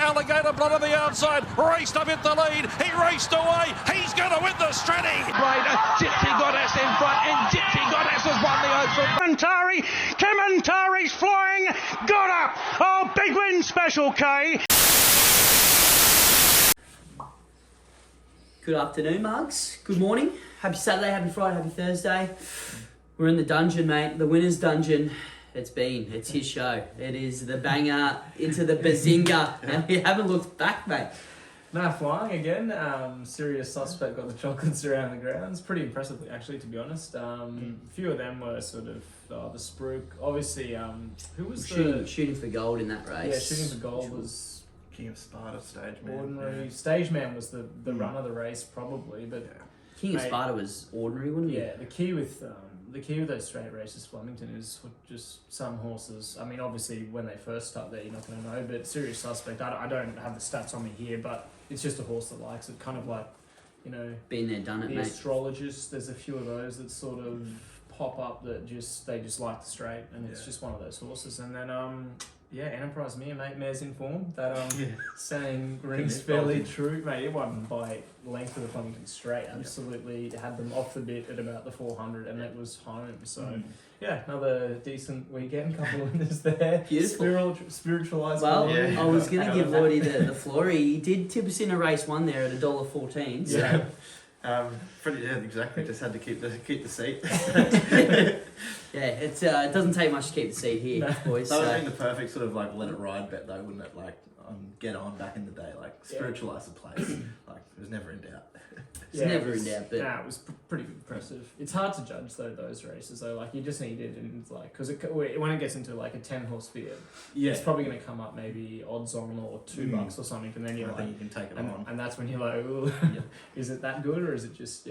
Alligator Blood on the outside, raced up in the lead. He raced away. He's going to win the Stratty. Right, Gypsy Goddess in front, and Gypsy Goddess has won the Open. Kamantari's flying. Got up. Oh, big win special, K. Good afternoon, Mugs. Good morning. Happy Saturday, happy Friday, happy Thursday. We're in the dungeon, mate. The winner's dungeon. It's his show. It is the banger into the bazinga. And we haven't looked back, mate. No, flying again. Serious suspect got the chocolates around the grounds. Pretty impressive, actually, to be honest. A few of them were sort of the Spruik. Obviously, who was shooting for gold in that race? Yeah, shooting for gold was King of Sparta, Stage Man. ordinary. Yeah. Stage Man was the run of the race, probably, but King of Sparta was ordinary, wasn't he? yeah, the key with those straight races, Flemington, is just some horses. I mean, obviously, when they first start there, you're not going to know. But Serious Suspect, I don't have the stats on me here, but it's just a horse that likes it. Kind of like, Been there, done it, the mate. astrologists. There's a few of those that sort of pop up that they just like the straight, and it's just one of those horses. And then Enterprise Mare, mate, mare's in form. That saying rings fairly true, mate. It won by length of the Flemington straight. Absolutely had them off the bit at about the 400, and it was home. So another decent weekend. Couple of winners there. Beautiful. Spiritualised. Well, I was going to give Lloydy the floor. He did tip us in a race one there at $1.14. So. Exactly. Just had to keep the seat. It doesn't take much to keep the seat here, boys. That would have been the perfect sort of like let it ride bet though, wouldn't it? Like get on back in the day, like spiritualise the place. Like it was never in doubt. It's never in doubt, but it was pretty impressive. It's hard to judge though those races though. Like you just need it, and it's like because when it gets into like a 10-horse field, it's probably going to come up maybe odds on or $2 or something, and then you're I think you can take it on, and that's when you're like, ooh, is it that good or is it just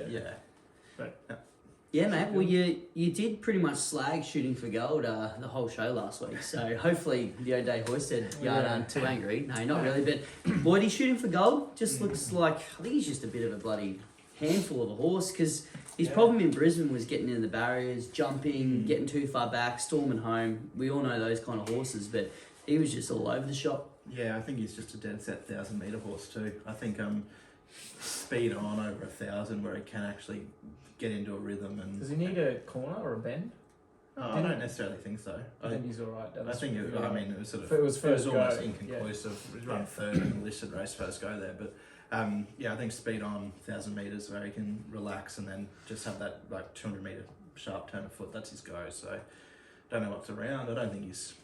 Yeah, mate. Well, you did pretty much slag shooting for gold the whole show last week. So hopefully the O'Day hoisted yard aren't too angry. No, not really. But Lloydy shooting for gold just looks like, I think he's just a bit of a bloody handful of a horse, because his problem in Brisbane was getting in the barriers, jumping, getting too far back, storming home. We all know those kind of horses, but he was just all over the shop. Yeah, I think he's just a dead set 1,000-metre horse too. I think speed on over 1,000 where he can actually get into a rhythm. And does he need a corner or a bend? I don't necessarily think so. I think he's all right. I think it was sort of it was almost inconclusive. It was run third in the listed race first go there, but I think speed on 1,000 metres where he can relax and then just have that like 200-metre sharp turn of foot. That's his go. So don't know what's around. I don't think he's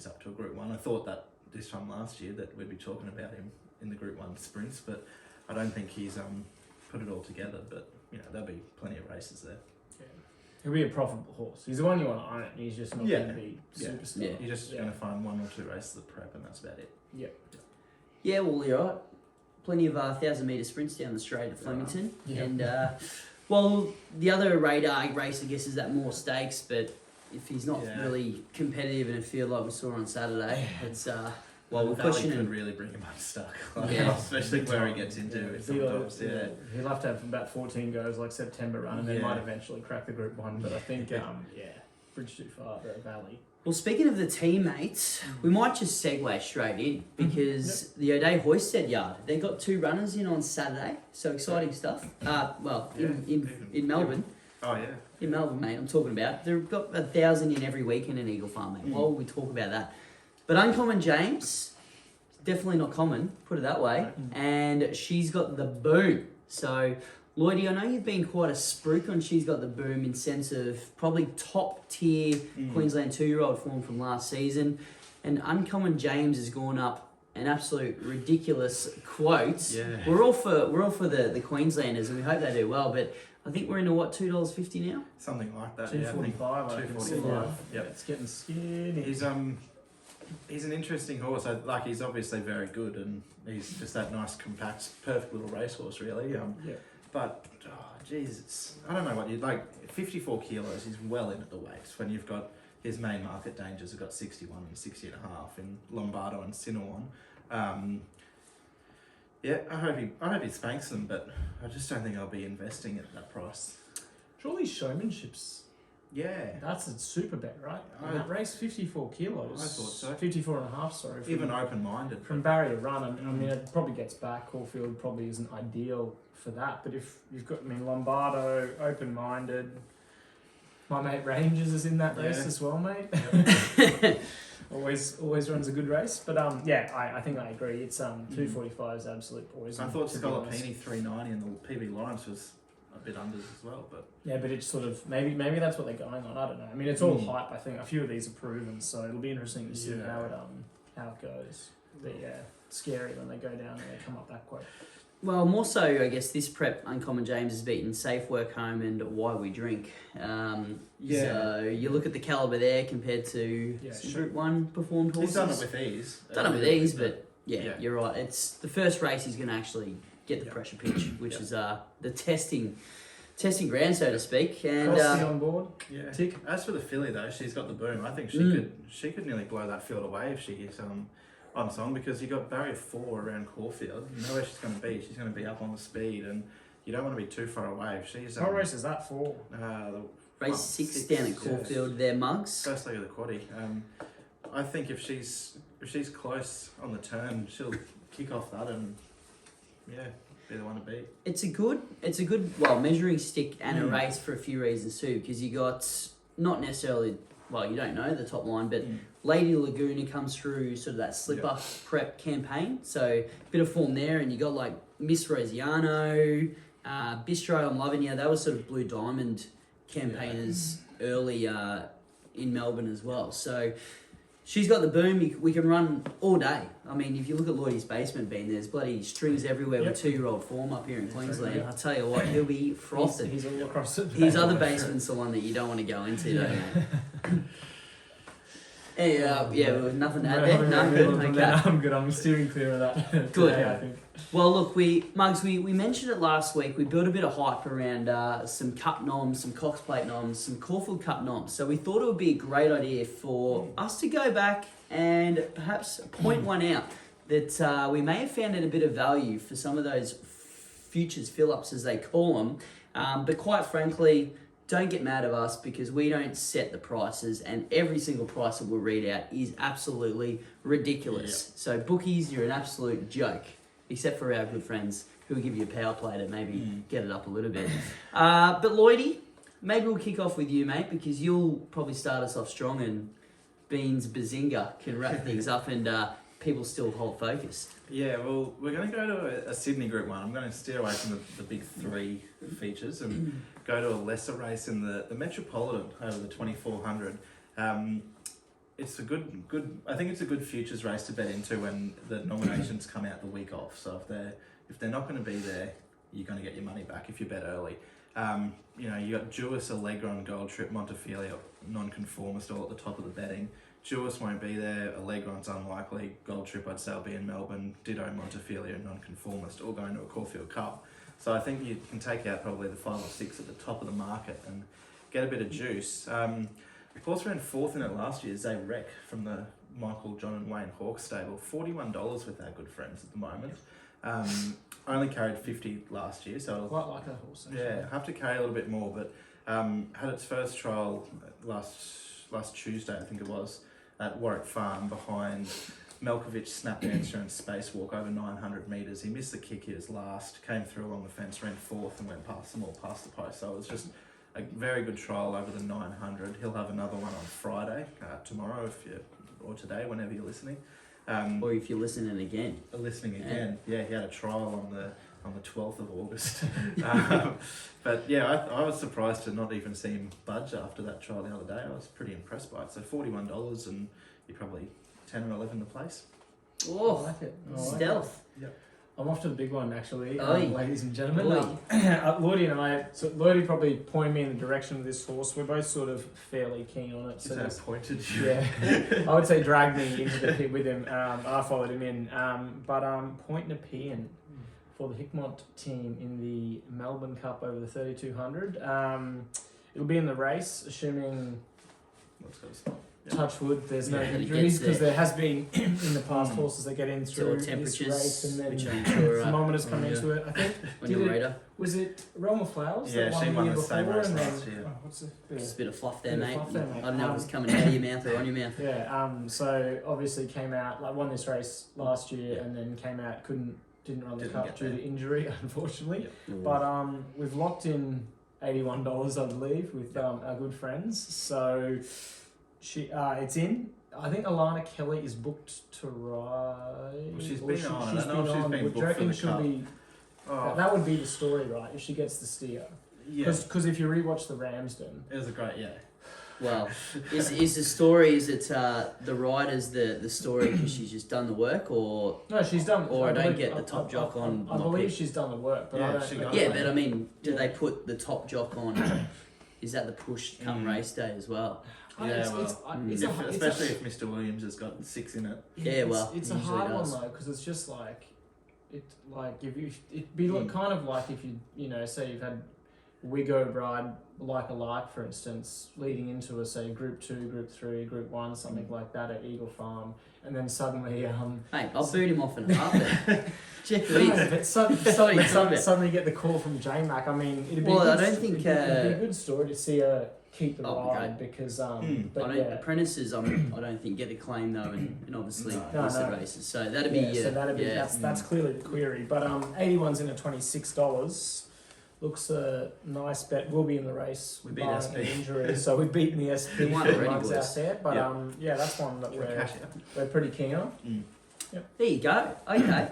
up to a Group 1. I thought that this time last year that we'd be talking about him in the Group 1 sprints, but I don't think he's put it all together. But there'll be plenty of races there. Yeah. He'll be a profitable horse. He's the one you want to own. He's just not going to be superstar. Yeah. You're just going to find 1 or 2 races of prep, and that's about it. Yeah. Yeah, well, you're right. Plenty of 1,000-metre sprints down the straight at Flemington. Yeah. And, the other radar race, I guess, is that more stakes, but if he's not really competitive in a field like we saw on Saturday, it's... we're questioning... could really bring him unstuck. Especially where he gets into it sometimes. He'll have to have about 14 goes like September run, and then might eventually crack the Group 1, but I think, bridge too far, the valley. Well, speaking of the teammates, we might just segue straight in, because the O'Day Hoisted yard, they got 2 runners in on Saturday, so exciting stuff. In Melbourne. Oh, yeah. In Melbourne, mate, I'm talking about. They've got 1,000 in every weekend in Eagle Farm, mate. Why would we talk about that? But Uncommon James, definitely not common, put it that way, and she's got the boom. So, Lloydy, I know you've been quite a spruik on She's Got the Boom in sense of probably top tier Queensland 2-year-old form from last season, and Uncommon James has gone up an absolute ridiculous quote. Yeah. We're all for the Queenslanders, and we hope they do well, but I think we're into what, $2.50 now? Something like that. $2.45. $2.45. Yep. It's getting skinny. He's an interesting horse. He's obviously very good, and he's just that nice, compact, perfect little racehorse, really. But I don't know what you'd like. 54 kilos. He's well in at the weights. When you've got his main market dangers have got 61 and 60 and a half in Lombardo and Sinawon. I hope he spanks them, but I just don't think I'll be investing at that price. Surely showmanship's Yeah. That's a super bet, right? I- That race 54 kilos. I thought so. 54 and a half, sorry. Even open-minded. From barrier run, I mean, it probably gets back. Caulfield probably isn't ideal for that. But if you've got, I mean, Lombardo, open-minded. My mate Rangers is in that race as well, mate. always runs a good race. But I think I agree. It's 245 is absolute poison. I thought to be honest. Scalapini 390 and the PB Lawrence was a bit unders as well, but Yeah, but it's sort of maybe that's what they're going on. I don't know. I mean, it's all hype. I think a few of these are proven, so it'll be interesting to see how it goes. But yeah, scary when they go down and they come up that quick. Well, more so, I guess, this prep, Uncommon James has beaten Safe Work Home and Why We Drink. So you look at the calibre there compared to Group 1 performed horses. he's done it with ease. Done it with ease, but yeah, you're right. It's the first race he's going to actually get the pressure pitch, which is the testing ground, so to speak. And Frosty on board. Yeah. Tick. As for the filly though, she's got the boom. I think she could nearly blow that field away if she is on song, because you got barrier 4 around Caulfield. You know where she's going to be. She's going to be up on the speed, and you don't want to be too far away. If she's What race is that for? race 6 down at Caulfield, their mugs. First leg of the quaddie. I think if she's close on the turn, she'll kick off that and be the one to beat. It's a good measuring stick and a race for a few reasons too, because you got not necessarily, well, you don't know the top line, but Lady Laguna comes through sort of that slipper prep campaign, so bit of form there, and you got like Miss Rosiano, Bistro, I'm Loving You. They were sort of Blue Diamond campaigners early in Melbourne as well. So she's got the boom. We can run all day. I mean, if you look at Lloydy's basement bean, there's bloody strings everywhere with 2-year-old form up here in Queensland. I'll tell you what, he'll be frosted. He's all across it. His other basement's the one that you don't want to go into, though, mate. Well, nothing to add there. No, good. Okay. I'm good. I'm steering clear of that. Good. Today, I think. Well, look, we mentioned it last week. We built a bit of hype around some cup noms, some Cox Plate noms, some Caulfield Cup noms. So we thought it would be a great idea for us to go back and perhaps point one out that we may have found at a bit of value for some of those futures fill-ups, as they call them. But quite frankly, don't get mad at us, because we don't set the prices, and every single price that we'll read out is absolutely ridiculous. So bookies, you're an absolute joke, except for our good friends who will give you a power play to maybe get it up a little bit. But Lloydy, maybe we'll kick off with you, mate, because you'll probably start us off strong, and Beans Bazinga can wrap things up, and people still hold focus. Yeah, well, we're going to go to a Sydney Group 1. I'm going to steer away from the big 3 features and go to a lesser race in the Metropolitan over the 2400. It's a good. I think it's a good futures race to bet into when the nominations come out the week off. So if they're not going to be there, you're going to get your money back if you bet early. You got Jewis, Allegron, Gold Trip, Montefilia, Nonconformist all at the top of the betting. Jewis won't be there, Allegron's unlikely, Gold Trip I'd say will be in Melbourne, Ditto, Montefilia and Nonconformist, all going to a Caulfield Cup. So I think you can take out probably the 5 or 6 at the top of the market and get a bit of juice. Of course, ran 4th in it last year, Zay Rec from the Michael, John and Wayne Hawkes stable, $41 with our good friends at the moment. Only carried 50 last year, so Quite like that horse. Actually. yeah, have to carry a little bit more, but had its first trial last Tuesday, I think it was, at Warwick Farm behind Melkovich, Snap Dancer and Spacewalk over 900 metres. He missed the kick, he was last, came through along the fence, ran 4th and went past them all, past the post. So it was just a very good trial over the 900. He'll have another one on Friday, tomorrow or today, whenever you're listening. Or if you're listening again. Yeah, he had a trial on the 12th of August. But yeah, I was surprised to not even see him budge after that trial the other day. I was pretty impressed by it. So $41 and you're probably 10 or 11 to place. Oh, I like it. stealth. Yep. I'm off to the big one, actually, Oi. ladies and gentlemen. Oi. Lloydy and I, so Lloydy probably pointed me in the direction of this horse. We're both sort of fairly keen on it. So that pointed you. Yeah, I would say dragged me into the pit with him. I followed him in. But Point Nepean for the Hickmont team in the Melbourne Cup over the 3200. It'll be in the race, assuming... Let's go stop. touch wood, there's no Yeah, and it injuries, gets because there. there has been in the past horses that get in Sort through of this temperatures, race and then which I'm sure thermometers come into it. I think when you're a did it, raider, was it Realm of Flowers? Yeah, that she won won the year the same before, race and then last year. what's it? just a bit of fluff there, Bit of mate. fluff there, mate. I don't know if it's coming out of your mouth or on your mouth. Yeah, so obviously came out, like won this race last year, and then came out, didn't run the Didn't cup get due there. to injury, unfortunately. Yeah. But we've locked in $81, I believe, with our good friends. So it's in. I think Alana Kelly is booked to ride. Well, she's or been on. I don't know if she's been Would booked you reckon for the she'll cup. be? Oh, That would be the story, right? If she gets the steer. yeah. Because if you rewatch the Ramsden, It was a great, Well, is the story, is it the rider's the story because she's just done the work, or no, she's done. Or I don't believe- get the top jock on I not believe pick. she's done the work, but Yeah, I don't. she got yeah, it. but I mean, do Yeah. they put the top jock on? Is that the push come race day as well? Yeah, it's especially if Mr. Williams has got 6 in it. Yeah, well, it's a usually hard does. one though, because it's just like if you it'd be kind of like if you know, say you've had Wigo ride like a like, for instance, leading into a say Group 2, Group 3, Group 1, something like that at Eagle Farm, and then suddenly Mate, I'll boot him off in half there. Jeff no, Lee. but suddenly get the call from J Mac. I mean, it'd be Well, a I good don't think, it'd be a good story to see her keep the Oh, ride because but I don't, yeah. apprentices, I don't think get a claim though, and obviously No, listed no. races. So that'd be Yeah, so that'd be yeah. that's clearly the query. But 81's in at $26. Looks a nice bet. We'll be in the race. We beat barring SP. any injury, so we've beaten the SP We won for already, months out boys. there. But Yeah. yeah, that's one that Cash out. we're pretty keen on. There you go. Okay.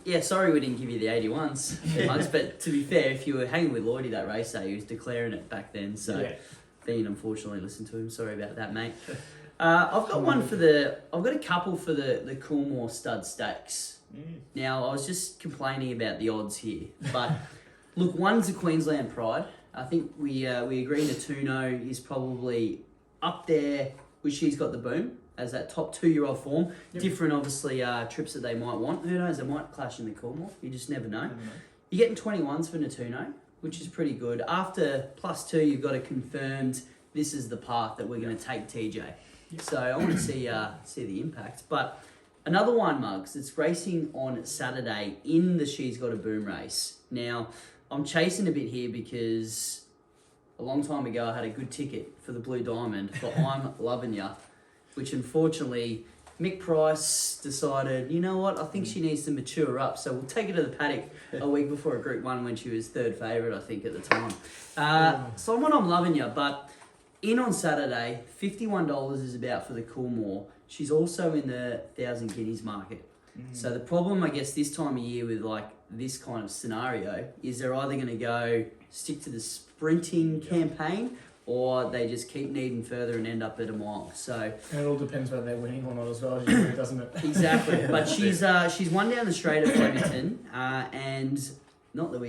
Yeah, sorry we didn't give you the 81s too much, but to be fair, if you were hanging with Lloydy that race day, he was declaring it back then. So Yeah. Dean unfortunately listened to him. Sorry about that, mate. I've got I've got a couple for the Coolmore Stud Stakes. Now I was just complaining about the odds here, but look, one's a Queensland Pride. I think we agree Natuno is probably up there, which she's got the boom as that top 2-year-old form. Yep. Different, obviously, trips that they might want. Who knows? They might clash in the Coolmore. You just never know. You're getting 21s for Natuno, which is pretty good. After +2, you've got a confirmed. This is the path that we're going to take TJ. Yep. So I want to see the impact. But another one, Mugs. It's racing on Saturday in the She's Got a Boom race. Now I'm chasing a bit here because a long time ago I had a good ticket for the Blue Diamond for I'm Loving Ya, which unfortunately Mick Price decided, you know what, I think she needs to mature up, so we'll take her to the paddock a week before a Group 1 when she was third favourite, I think, at the time. So I'm Loving Ya, but in on Saturday, $51 is about for the Coolmore. She's also in the 1,000 guineas market. So the problem, I guess, this time of year with like this kind of scenario is they're either going to go stick to the sprinting campaign, or they just keep needing further and end up at a mile. So And it all depends whether they're winning or not as well, usually, doesn't it? exactly, but she's won down the straight at Flemington, and not that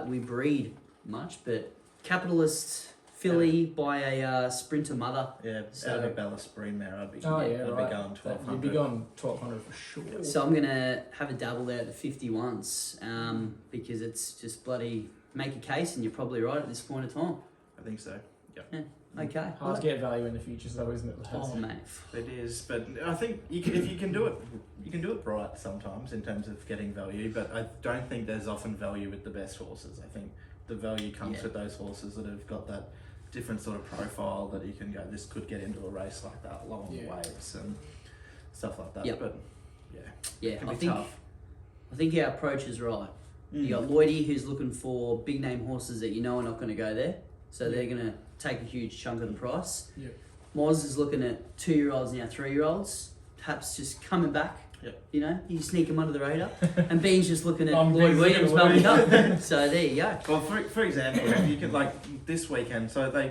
we breed much, but capitalist filly by a sprinter mother. Yeah, So- out of a Bella Spree mare, I'd be Oh yeah, I'd right. be going 1200. You'd be going 1200 for sure. So I'm gonna have a dabble there at the 51s, because it's just bloody make a case, and you're probably right at this point of time. I think so. Okay. Hard to get value in the futures though, isn't it? Oh mate. It is, but I think if you can do it, you can do it right sometimes in terms of getting value. But I don't think there's often value with the best horses. I think the value comes with those horses that have got that different sort of profile that you can go, this could get into a race like that, long waves and stuff like that. Yep. But Yeah, it can I be think tough. I think our approach is right. You got Lloydy, who's looking for big name horses that you know are not going to go there, so they're going to take a huge chunk of the price. Yep. Moz is looking at 2-year-olds now, 3-year-olds, perhaps just coming back. Yep. You know, you sneak them under the radar. And Bean's just looking at I'm Lloyd Bean's Williams looking bumping at up. So there you go. Well, for example, if you could like this weekend, so they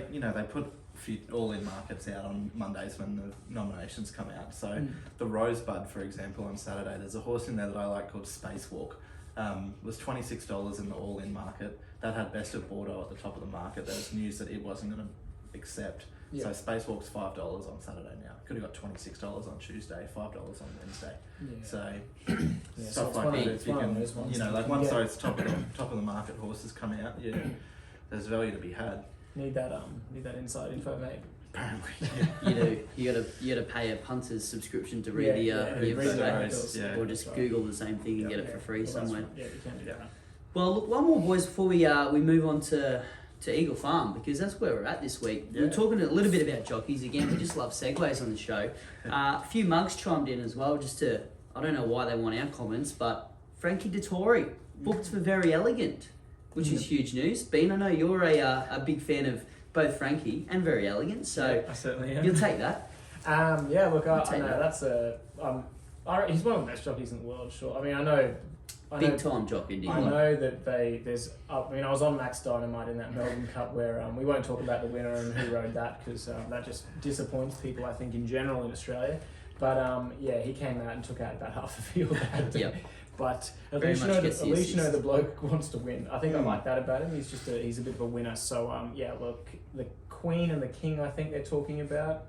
put a few all-in markets out on Mondays when the nominations come out. So the Rosebud, for example, on Saturday, there's a horse in there that I like called Spacewalk. Was $26 in the all-in market. That had Best of Bordeaux at the top of the market. There was news that it wasn't going to accept. Yeah. So Spacewalk's $5 on Saturday now. Could have got $26 on Tuesday, $5 on Wednesday. Yeah. So Yeah, so stuff it's like one of that. those- If you one of can, those ones like you once can those top of the market horses come out, there's value to be had. Need that insight info, mate. Apparently, You gotta pay a punter's subscription to read Yeah, the yeah, the read the info, articles. Yeah. or just Google the same thing and get it for free Well, that's somewhere. right. Yeah, you can do that. Well, look, one more, boys, before we move on to Eagle Farm, because that's where we're at this week. Yeah. We're talking a little bit about jockeys again. We just love segues on the show. A few mugs chimed in as well, just to, I don't know why they want our comments, but Frankie Dettori booked for Very Elegant, which is huge news. Bean, I know you're a big fan of both Frankie and Very Elegant, so I certainly am. you'll take that. Yeah, look, I take know that. that's he's one of the best jockeys in the world, sure. I mean, I know Big time jockey, I know that I was on Max Dynamite in that Melbourne Cup where we won't talk about the winner and who rode that because that just disappoints people, I think, in general in Australia. But he came out and took out about half the field that day. Yep. But at Very least much you gets the know assist. the bloke wants to win. I think I like that about him. He's a bit of a winner. So look, the Queen and the King, I think they're talking about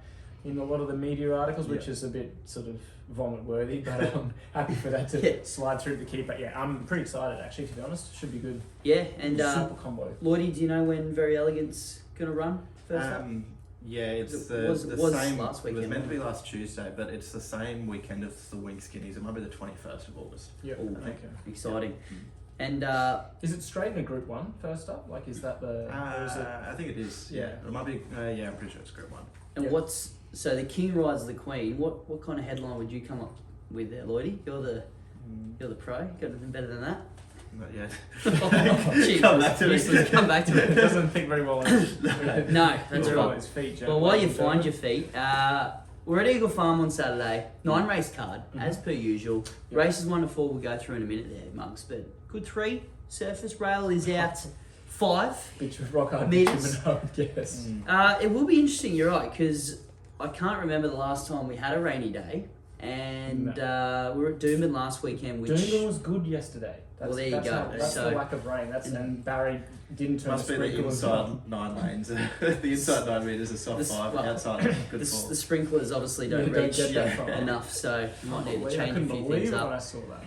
in a lot of the media articles, which is a bit sort of vomit worthy, but I'm happy for that to slide through the keeper. Yeah, I'm pretty excited actually, to be honest. Should be good. Yeah, and super combo. Lloydy, do you know when Very Elegant's gonna run first up? Yeah, it's Was the same. last weekend, It was meant to be wasn't last Tuesday, but it's the same weekend as the Wing Skinnies. It might be the 21st of August. Yeah, Ooh, okay. Exciting. And Is it straight in a Group 1 first up? Like, is that the... or is it... I think it is. Yeah. It might be. Yeah, I'm pretty sure it's Group 1. and Yeah. what's so the King rides the Queen? What kind of headline would you come up with there, Lloydy? You're the pro. Got anything better than that? Not yet. Gee, Come back to useless. it. Come back to It it. doesn't think very well. No, that's All right. his feet, Well, while you gentlemen. find your feet, we're at Eagle Farm on Saturday. 9 race card, as per usual. Yep. Races 1 to 4 we'll go through in a minute there, Mugs. But good 3. Surface rail is out 5. Rock hard Meters. bitumen, I would guess. It will be interesting, you're right, because I can't remember the last time we had a rainy day. And we were at Doomben last weekend, which... Doomben was good yesterday. Well, there you go. That's So- the lack of rain. And Barry didn't turn Must the be the sprinklers inside on. 9 lanes. The inside 9 meters are soft This- 5. well, Outside, good The, 4. the sprinklers obviously don't Yeah, don't reach get that far. enough, so you might need to I change a couldn't few believe things it up. when I saw that.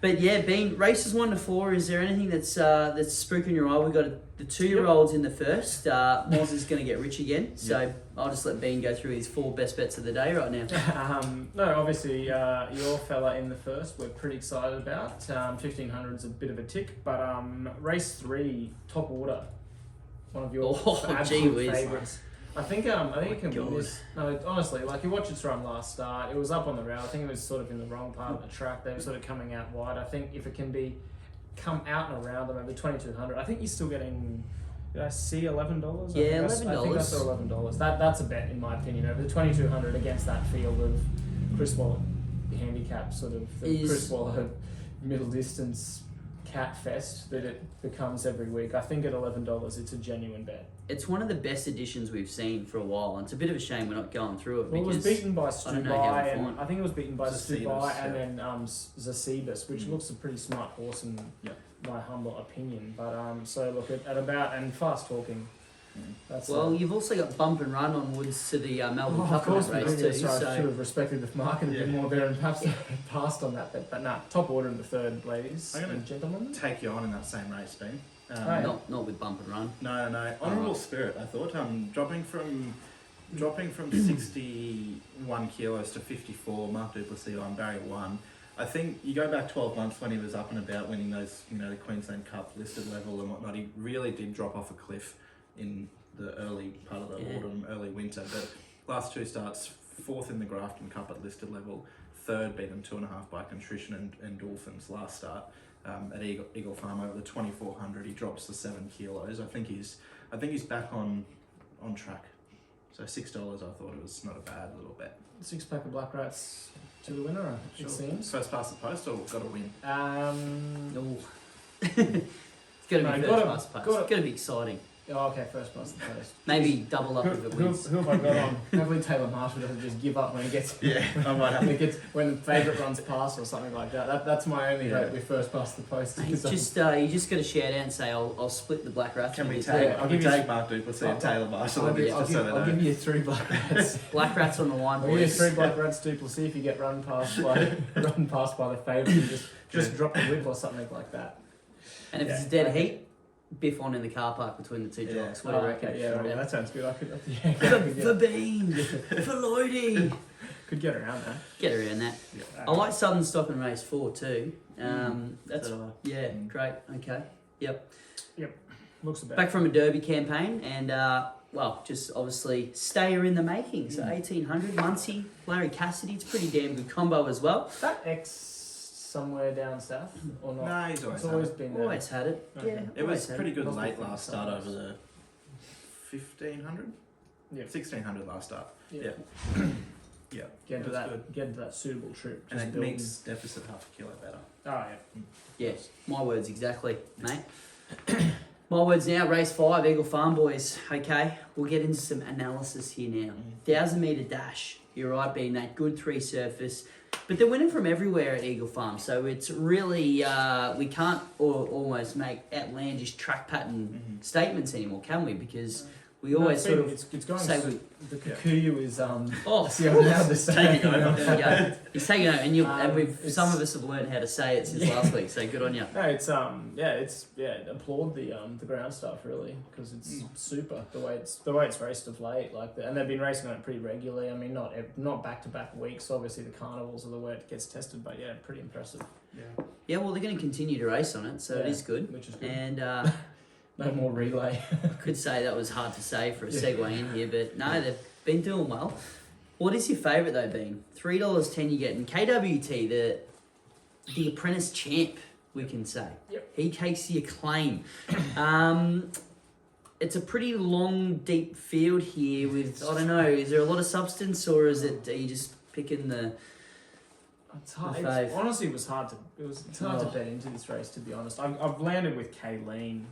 But yeah, Bean, races 1 to 4. Is there anything that's spooking your eye? We've got the 2-year-olds in the first. Moz is going to get rich again, so I'll just let Bean go through his 4 best bets of the day right now. No, obviously your fella in the first we're pretty excited about. 1500's a bit of a tick, but race 3, Top Order, one of your Oh, gee absolute whiz. favourites. I think it can God. win this. No, honestly, like you watch its run last start, it was up on the rail. I think it was sort of in the wrong part of the track. They were sort of coming out wide. I think if it can come out and around them over 2200, I think you're still getting. Did I see $11? Yeah, I think I saw $11. That's a bet in my opinion over the 2200 against that field of Chris Waller handicap, sort of the Chris Waller middle distance cat fest that it becomes every week. I think at $11 it's a genuine bet. It's one of the best additions we've seen for a while, and it's a bit of a shame we're not going through it. Well, it was because beaten by I don't know how Stubai, we and find- I think it was beaten by Zacebus, Stubai yeah. and then Zacebus, which looks a pretty smart horse in my humble opinion. But so look at about and fast talking. That's Well, you've also got bump and run onwards to the Melbourne of Cup in course that we race do. too. So I should So have respected the market a bit more there and perhaps passed on that. But nah, Top Order in the third, ladies I'm gonna and gentlemen. Take you on in that same race, Ben. yeah. not with bump and run. No. Honourable Spirit, I thought. Dropping from 61 kilos to 54, Mark Duplessis on barrier 1. I think you go back 12 months when he was up and about winning those, the Queensland Cup listed level and whatnot. He really did drop off a cliff in the early part of the autumn, early winter. But last 2 starts, 4th in the Grafton Cup at listed level, 3rd beaten 2.5 by Contrition and Dolphins last start. At Eagle Farm over the 2400, he drops the 7 kilos. I think he's back on track. So $6, I thought it was not a bad little bet. 6-pack of Black Rats to the winner, it seems. First past the post or got to win? Ooh. It's going to be No, first gotta- past pace. gotta- It's going to be exciting. Oh, okay, first past the post. Maybe double up if it Who wins. have I got on? Hopefully Taylor Marshall doesn't just give up when he gets I might have. when the favourite runs past or something like that. That's my only hope with first past the post. Mate, because just you just got to shout out and say I'll split the Black Rats. Can with we you. tag? Yeah, I'll tag Mark Duplessis and Taylor Marshall. I'll I'll give you 3 Black Rats. Black Rats on the line, I'll give you boys. 3 Black Rats Duplessis if you get run past by the favourite and just drop the whip or something like that. And if it's a dead heat, biff on in the car park between the two Yeah. jocks. What do you reckon? Okay, yeah, right, Yeah. that sounds good. I could, For Bean, for Lloydy. could get around that. Get around that. I like Southern Stock and Race 4 too. That's So do yeah, great. Okay, yep. Looks about. Back from a Derby campaign, and well, just obviously stayer in the making. So 1800, Muncie, Larry Cassidy. It's a pretty damn good combo as well. That X somewhere down south or not? Nah, he's always It's had always it. been there. Always had it. Okay. Yeah, It always was had pretty good Must be late from last start somewhere. over the 1500? Yeah. 1600 last start. Yeah. Yeah. Get into It was that. good. Get into that suitable trip. And Just it building. makes deficit half a kilo better. Oh yeah. Yes, my words exactly, mate. My words now, race 5, Eagle Farm boys. Okay, we'll get into some analysis here now. 1,000 metre dash, you're right, being that good 3 surface. But they're winning from everywhere at Eagle Farm, so it's really, we can't almost make outlandish track pattern statements anymore, can we? Because we always sort of it's going. say The Kikuyu is oh, See, I'm allowed to say taking over. there we go. He's taking over, and and we've it's- some of us have learned how to say it since last week. So good on you. No, it's applaud the ground stuff really because it's super the way it's raced of late and they've been racing on it pretty regularly. I mean not back to back weeks. Obviously the carnivals are the way it gets tested, but yeah, pretty impressive. Yeah, well, they're going to continue to race on it, so it Yeah, is good. which is good. And No more relay. could say that was hard to say for a segue in here, but no, they've been doing well. What is your favourite though, Bean? $3.10 you get in KWT, the apprentice champ, we can say. Yep. He takes the acclaim. It's a pretty long, deep field here with, I don't know, is there a lot of substance or are you just picking the... It's hard. The fave. Honestly, it's hard to bet into this race. To be honest, I've landed with Kayleen.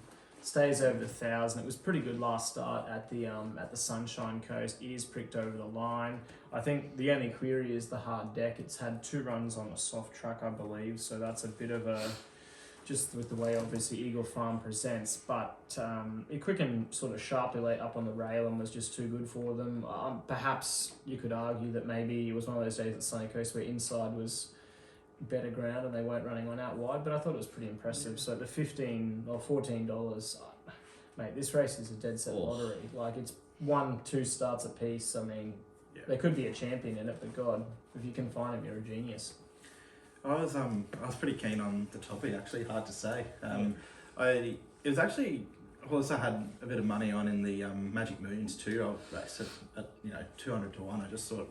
Stays over 1,000. It was pretty good last start at the Sunshine Coast. Ears pricked over the line. I think the only query is the hard deck. It's had 2 runs on a soft track, I believe. So that's a bit of a just with the way obviously Eagle Farm presents. But it quickened sort of sharply late up on the rail and was just too good for them. Perhaps you could argue that maybe it was one of those days at Sunny Coast where inside was better ground and they weren't running one out wide, but I thought it was pretty impressive. So the $15 or $14, mate, this race is a dead set lottery. Like it's 1-2 starts a piece. I mean, there could be a champion in it, but God, if you can find him, you're a genius. I was pretty keen on the topic. Actually, hard to say. It was actually I also had a bit of money on in the Magic Moons too. I raced at 200 to 1. I just thought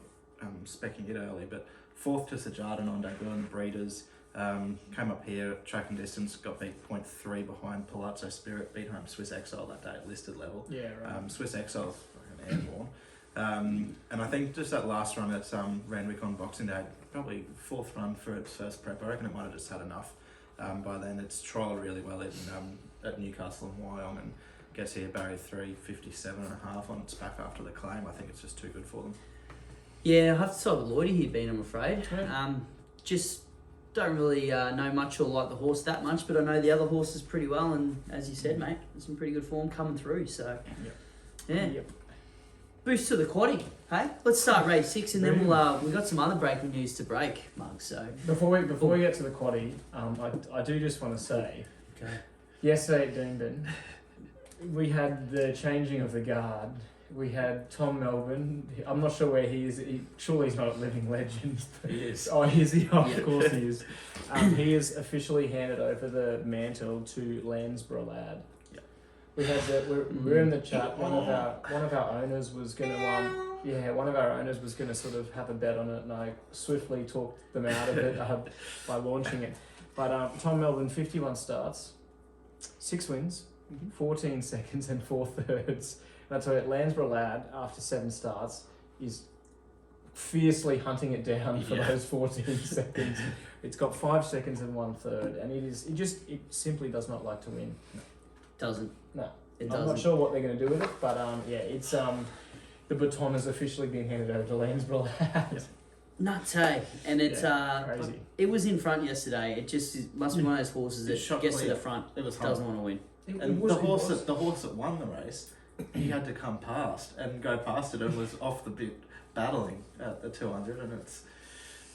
specking it early, but 4th to Sajardin on Dagon Breeders. Came up here, track and distance, got beat 0.3 behind Palazzo Spirit, beat home Swiss Exile that day at listed level. Yeah, right. Swiss Exile's fucking airborne. And I think just that last run at Randwick on Boxing Day, probably 4th run for its first prep. I reckon it might have just had enough by then. It's trialled really well at Newcastle and Wyong and gets here barrier 3, 57.5 on its back after the claim. I think it's just too good for them. Yeah, I have to side with Lloydy here, Ben, I'm afraid. Yeah. Just don't really know much or like the horse that much, but I know the other horses pretty well, and as you said, mate, there's some pretty good form coming through, so yeah. Yep. Boost to the quaddie, hey? Let's start race 6 and then we've got some other breaking news to break, Mug, so... Before we get to the quaddie, I do just want to say, yesterday at Doomben, we had the changing of the guard. We had Tom Melbourne. I'm not sure where he is. Surely he's not a living legend. He is. Oh, is he? Oh, of course he is. He has officially handed over the mantle to Lansborough Lad. Yep. We had we're in the chat. One of our owners was gonna sort of have a bet on it, and I swiftly talked them out of it by launching it. But Tom Melbourne, 51 starts, 6 wins, 14 seconds, and 4 thirds. That's why Lansborough Lad, after 7 starts, is fiercely hunting it down for those 14 seconds. It's got 5 seconds and 1/3, and it simply does not like to win. Doesn't. No, It I'm doesn't. not sure what they're going to do with it, but it's the baton has officially been handed over to Lansborough Lad. Nuts, hey? And it's crazy. it was in front yesterday. It must be one of those horses It that shot gets to clear. the front. It was doesn't hard. want to win. And the horse that won the race, he had to come past and go past it and was off the bit battling at the 200, and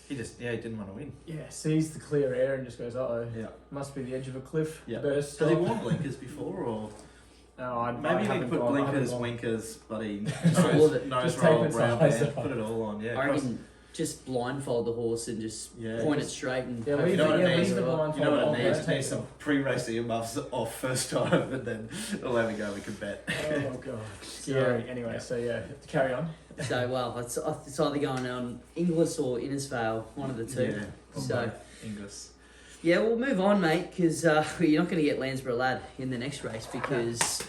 He didn't want to win. Yeah, sees the clear air and just goes, uh-oh. Yeah. Must be the edge of a cliff. Yeah. Better Has stop. he worn blinkers before, or Maybe maybe we could put blinkers, winkers, bloody all of it. nose Just roll, tape its brown eyes band, up. put it all on. Yeah. I reckon just blindfold the horse and just Yeah, point just- it straight and Yeah, hope you know what it leave needs? the right. blindfold You know what on, it needs? don't It needs take some pre-race earmuffs off first time, and then we'll have a go. We could bet. Oh god, scary. Anyway, yeah. so yeah, carry on. So, well, it's either going on Inglis or Innisfail, one of the two. Yeah. So, English. yeah, we'll move on, mate, because you're not going to get Landsborough Lad in the next race because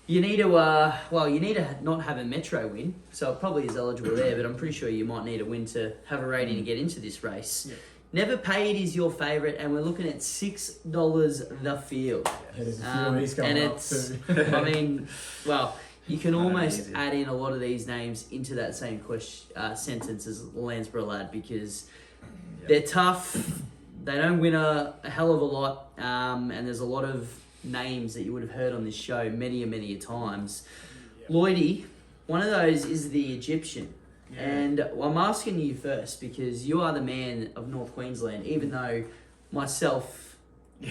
you need to, not have a Metro win, so it probably is eligible there, but I'm pretty sure you might need a win to have a rating to get into this race. Yeah. Never Paid is your favourite, and we're looking at $6 the field. Yeah, there's a few of these coming and up it's, too. I mean, well, you can almost easy. add in a lot of these names into that same sentence as Landsborough Lad because they're tough, they don't win a hell of a lot, and there's a lot of names that you would have heard on this show many a times. Lloydy, one of those is the Egyptian. Yeah. And I'm asking you first because you are the man of North Queensland, even though myself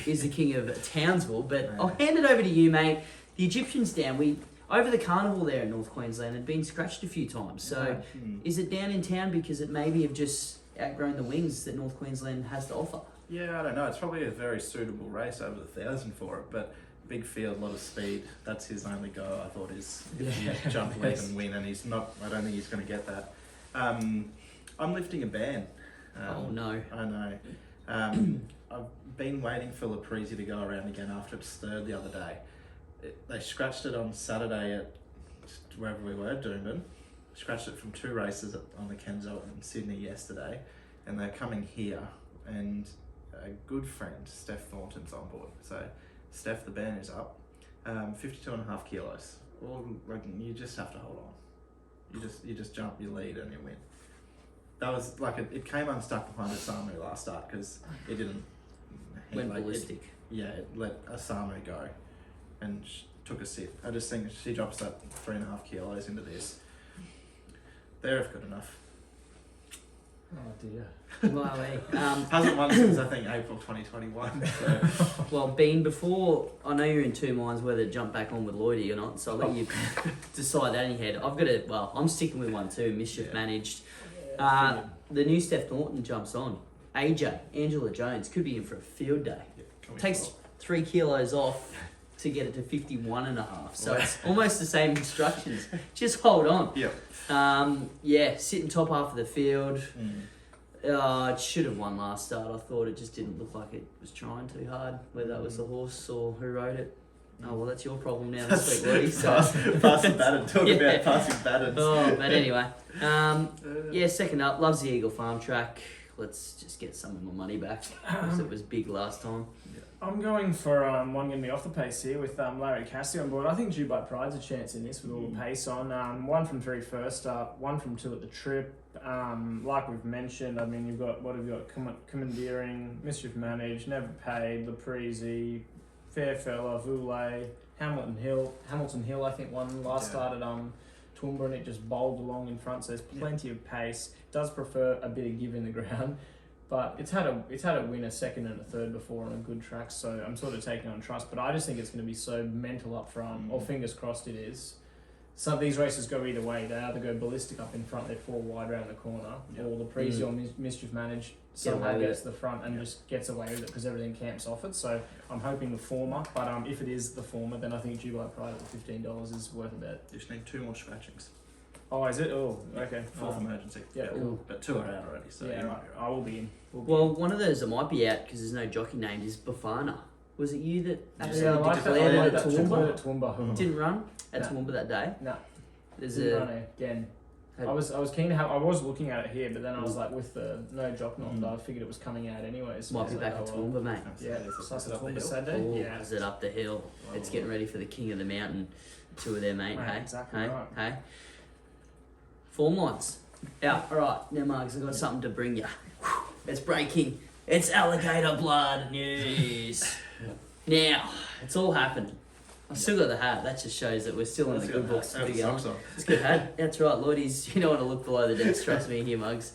is the king of Townsville. But I'll hand it over to you, mate. The Egyptian's down. Over the carnival there in North Queensland had been scratched a few times. So is it down in town because it maybe have just outgrown the wings that North Queensland has to offer? Yeah, I don't know. It's probably a very suitable race over the 1,000 for it, but big field, a lot of speed. That's his only go. I thought is if you jump, lead and win, and he's not. I don't think he's going to get that. I'm lifting a ban. Oh no! I know. I've been waiting for Laprizzi to go around again after it stirred the other day. They scratched it on Saturday at wherever we were, Doomben. Scratched it from 2 races on the Kenzo in Sydney yesterday, and they're coming here. And a good friend, Steph Thornton's on board. So, Steph, the ban is up. 52.5 kilos. Well, you just have to hold on. You just jump, you lead, and you win. That was like it came unstuck behind Asamu last start because it didn't. Went ballistic. It let Asamu go, and took a sit. I just think she drops that 3.5 kilos into this. They're good enough. Oh dear. Well, Hasn't won since I think April 2021. So. well, Bean, before I know you're in two minds whether to jump back on with Lloydy or not, so I'll let you decide that in your head. I'm sticking with one too. Mischief managed. The new Steph Thornton jumps on. AJ, Angela Jones, could be in for a field day. Takes 3 kilos off to get it to 51.5. So it's almost the same instructions. Just hold on. Yep. Sitting top half of the field. It should have won last start. I thought it just didn't look like it was trying too hard, whether that was the horse or who rode it. Oh, well, that's your problem now this week, Lloydy. So. Passing batton. Talk about passing battons. Oh, but anyway. Second up, loves the Eagle Farm track. Let's just get some of my money back because it was big last time. I'm going for one going to be off the pace here with Larry Cassie on board. I think Dubai Pride's a chance in this with all the pace on. 1 from 3 first up, 1 from 2 at the trip. Like we've mentioned, I mean, you've got Commandeering, Mischief Managed, Never Paid, Laprizzi, Fairfella, Voulet, Hamilton Hill, I think won last start at Toowoomba, and it just bowled along in front, so there's plenty of pace. It does prefer a bit of give in the ground, but it's had a win, a second and a third before on a good track, so I'm sort of taking on trust, but I just think it's going to be so mental up front, or fingers crossed it is. Some of these races go either way. They either go ballistic up in front, they're 4 wide round the corner, or the Laprizzi or Mischief Managed somehow gets to the front and just gets away with it because everything camps off it. So I'm hoping the former, but if it is the former, then I think Dubai Pride at the $15 is worth a bet. You just need 2 more scratchings. Oh, is it? Oh, okay. 4th emergency. Yeah, cool. But 2 are out already. So Yeah, right. I will be in. Well, one of those that might be out because there's no jockey named is Bafana. Was it you that absolutely I like that. declared I like it at that. Toowoomba? Toowoomba. Didn't run at No. Toowoomba that day? No. There's Didn't a... run it again. Had- I was keen to have. I was looking at it here, but then I was like, with the no jock knocked, I figured it was coming out anyways. Might be back at Toowoomba, mate. Yeah, so Is it up the Toowoomba hill? Saturday. Oh, Yeah. is it up the hill? It's getting ready for the King of the Mountain tour there, mate. Right, Hey, exactly hey, right. hey. Form lines. Yeah, all right. Now, Marks, I've got something to bring you. It's breaking. It's alligator blood news. Now, it's all happened. I've still got the hat. That just shows that we're still in the good books. Have the socks on. It's a good hat. That's right, Lloydy's. You don't want to look below the desk. Trust me here, Mugs.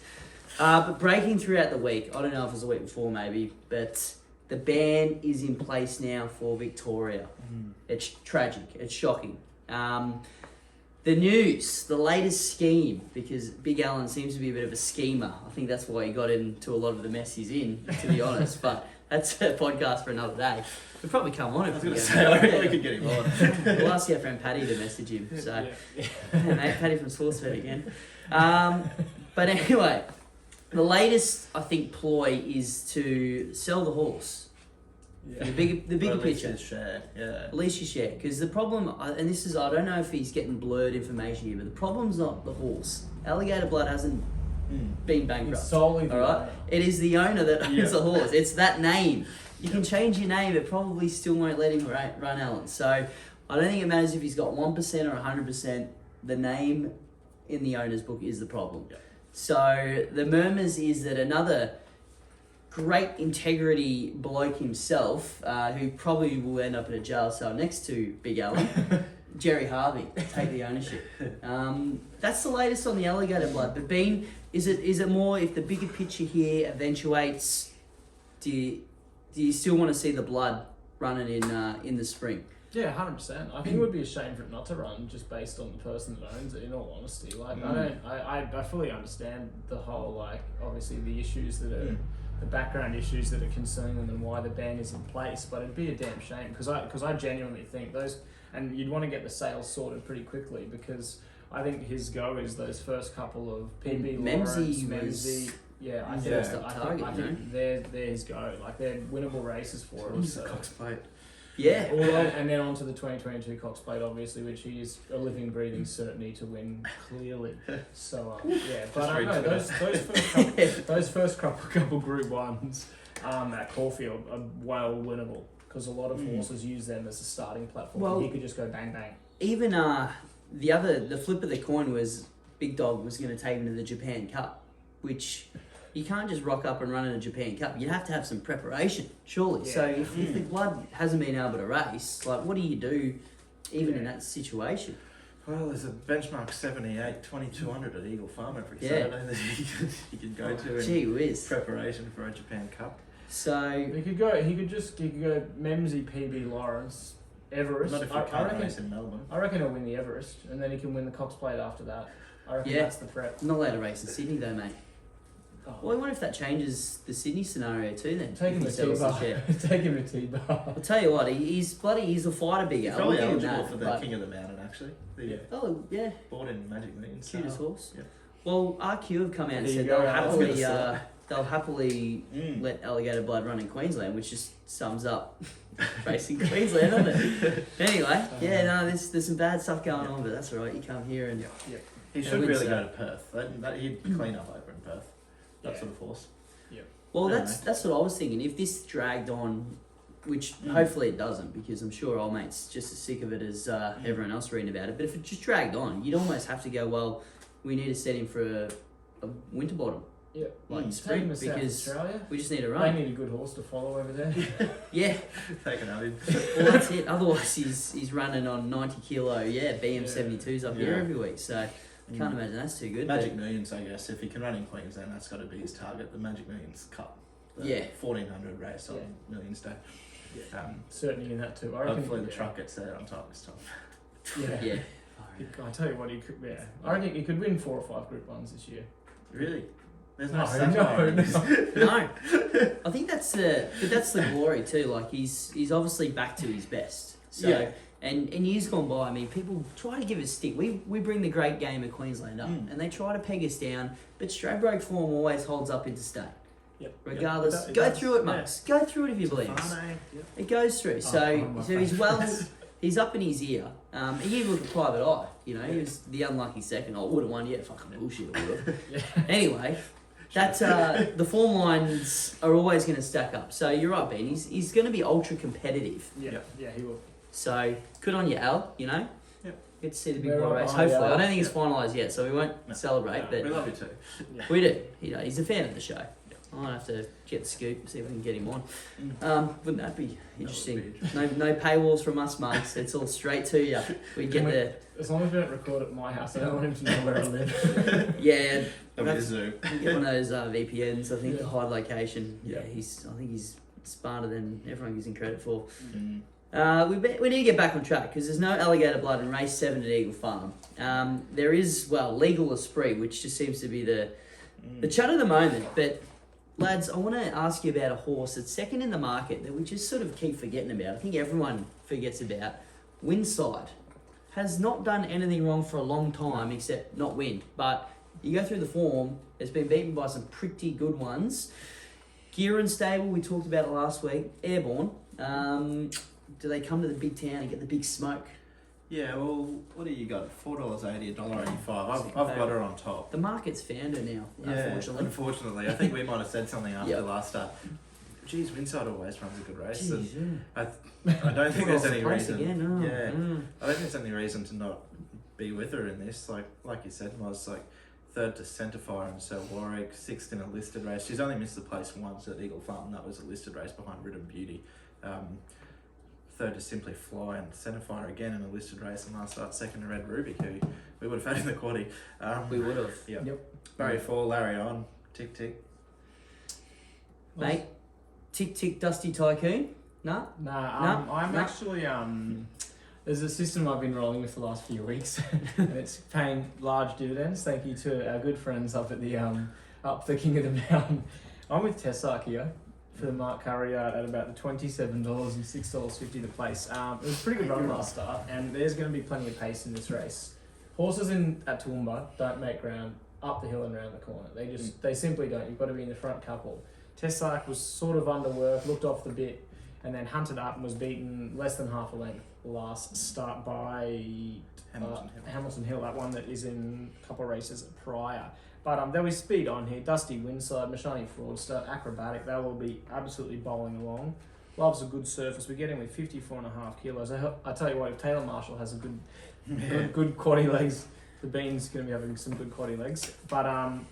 But breaking throughout the week, I don't know if it was the week before maybe, but the ban is in place now for Victoria. It's tragic. It's shocking. The news, the latest scheme, because Big Alan seems to be a bit of a schemer. I think that's why he got into a lot of the mess he's in, to be honest. But that's a podcast for another day. We'll probably come on if we get him. I reckon we could get him on. We'll ask our friend Paddy to message him. So, hey, mate, Paddy from Sourcefed again. But anyway, the latest, I think, ploy is to sell the horse. Yeah. The bigger picture. Share. Yeah. At least you share. Because the problem, and this is, I don't know if he's getting blurred information here, but the problem's not the horse. Alligator Blood hasn't been bankrupt. It's solely the all right? owner. It is the owner that owns the horse. It's that name. You can change your name, it probably still won't let him run Alan. So I don't think it matters if he's got 1% or 100%. The name in the owner's book is the problem. Yep. So the murmurs is that another great integrity bloke himself, who probably will end up in a jail cell next to Big Alan, Jerry Harvey, take the ownership. That's the latest on the Alligator Blood. But Bean, is it more if the bigger picture here eventuates? Do you still want to see the blood running in the spring? Yeah, 100%. I think it would be a shame for it not to run just based on the person that owns it, in all honesty. Like, I fully understand the whole, like, obviously the issues that are, the background issues that are concerning them and why the ban is in place, but it'd be a damn shame because I genuinely think those, and you'd want to get the sales sorted pretty quickly because I think his go is those first couple of PB Memsey. Yeah, I think they're his go. Like, they're winnable races for him. So. Cox Plate. Yeah. And then on to the 2022 Cox Plate, obviously, which he is a living, breathing certainty to win, clearly. So, yeah. But I don't know, those first couple Group 1s at Caulfield are well winnable because a lot of horses use them as a starting platform. Well, he could just go bang, bang. Even the flip of the coin was Big Dog was going to take him to the Japan Cup, which... You can't just rock up and run in a Japan Cup. You have to have some preparation, surely. Yeah. So if the blood hasn't been able to race, like, what do you do even in that situation? Well, there's a benchmark 78, 2200 at Eagle Farm every Saturday that you could go to in preparation for a Japan Cup. So he could go Memsey, PB Lawrence, Everest. Not if you can't race in Melbourne. I reckon he'll win the Everest, and then he can win the Cox Plate after that. I reckon that's the prep. Not allowed to race in Sydney though, mate. Oh. Well, I wonder if that changes the Sydney scenario too. Then take him a T-bar. Take him a T-bar. I'll tell you what, he's a fighter, Big Al. Probably eligible for the King of the Mountain, actually. Oh yeah. Bought in Magic Millions. Cutest horse. Yeah. Well, RQ have come out and said they'll happily let Alligator Blood run in Queensland, which just sums up racing Queensland, doesn't it? Anyway, there's some bad stuff going on, but that's all right. You come here and he should really go to Perth. He'd clean up over in Perth. That sort of horse. Yeah. Well, that's what I was thinking. If this dragged on, which hopefully it doesn't, because I'm sure old mate's just as sick of it as everyone else reading about it. But if it just dragged on, you'd almost have to go, well, we need to set him for a winter bottom. Yeah. Like spring, because we just need a run. They need a good horse to follow over there. Yeah. Take an outing. Well, that's it. Otherwise, he's running on 90 kilo, BM72s up here every week. So. I can't imagine that's too good. Magic Millions, I guess. If he can run in Queensland, that's got to be his target. The Magic Millions Cup. The 1400 race on Millions Day. Yeah. Certainly in that too. Hopefully the truck gets there on time this time. Yeah. I tell you what, he could. Yeah, I reckon he could win 4 or 5 Group 1s this year. Really? There's no No. I think that's the glory too. Like he's obviously back to his best. So. And in years gone by, I mean, people try to give us stick. We bring the great game of Queensland up, and they try to peg us down, but Stradbroke form always holds up interstate. Yep. Regardless, go through it, Max. Go through it if you believe. It goes through. So he's up in his ear. He even with a private eye. You know, he was the unlucky second. I would have won. Yeah, fucking bullshit. I would have. Anyway. The form lines are always going to stack up. So you're right, Ben. He's going to be ultra competitive. Yeah, he will. So, good on you, Al, you know? Yep. Get to see the big boy race, hopefully. I don't think it's finalised yet, so we won't celebrate, but... We love you too. We do. You know, he's a fan of the show. I'll have to get the scoop, see if we can get him on. Wouldn't that be interesting? That No paywalls from us, mates. It's all straight to you. We get the As long as we don't record at my house, I don't want him to know where I live. yeah. That'll be a zoo. Get one of those VPNs. I think to Yeah. hide location. Yeah, Yeah. I think he's smarter than everyone gives him credit for. Mm. We need to get back on track because there's no alligator blood in race 7 at Eagle Farm. There is legal Esprit, which just seems to be the chat of the moment. But lads, I want to ask you about a horse that's second in the market that we just sort of keep forgetting about. I think everyone forgets about. Winside has not done anything wrong for a long time except not win. But you go through the form, it's been beaten by some pretty good ones. Gearin Stable, we talked about it last week. Airborne. Do they come to the big town and get the big smoke? Yeah, well, what do you got? $4.80, $1.85. I've got her on top. The market's found her now, unfortunately. Unfortunately. I think we might have said something after Yep. last start. Geez, Winside always runs a good race. Jeez, And yeah. I don't think there's any Place reason. again, oh, Yeah. mm. I don't think there's any reason to not be with her in this. Like you said, was third to Centrefire and Sir Warwick, sixth in a listed race. She's only missed the place once at Eagle Farm, and that was a listed race behind Ridden Beauty. Third to Simply Fly and Centrefire again in a listed race, and last start second to Red Ruby, who we would have had in the quaddie. We would have. Yep. Yep. Barry 4, Larry on, tick tick. Mate, Tick Tick Dusty Tycoon? Nah? I'm No. actually there's a system I've been rolling with for the last few weeks, and it's paying large dividends. Thank you to our good friends up at the King of the Mountain. I'm with Tessark here for the Mark Curry at about the $27 and $6.50 the place. It was a pretty good run last start, and there's going to be plenty of pace in this race. Horses at Toowoomba don't make ground up the hill and round the corner. They simply don't. You've got to be in the front couple. Tessark was sort of underworked, looked off the bit, and then hunted up and was beaten less than half a length last start by Hamilton Hill, that one that is in a couple of races prior. But there was speed on here. Dusty Winside, Mashani Fraudster, Acrobatic, they'll all be absolutely bowling along. Loves a good surface. We get in with 54.5 kilos. I tell you what, if Taylor Marshall has a good quaddie legs, the Bean's going to be having some good quaddie legs. But and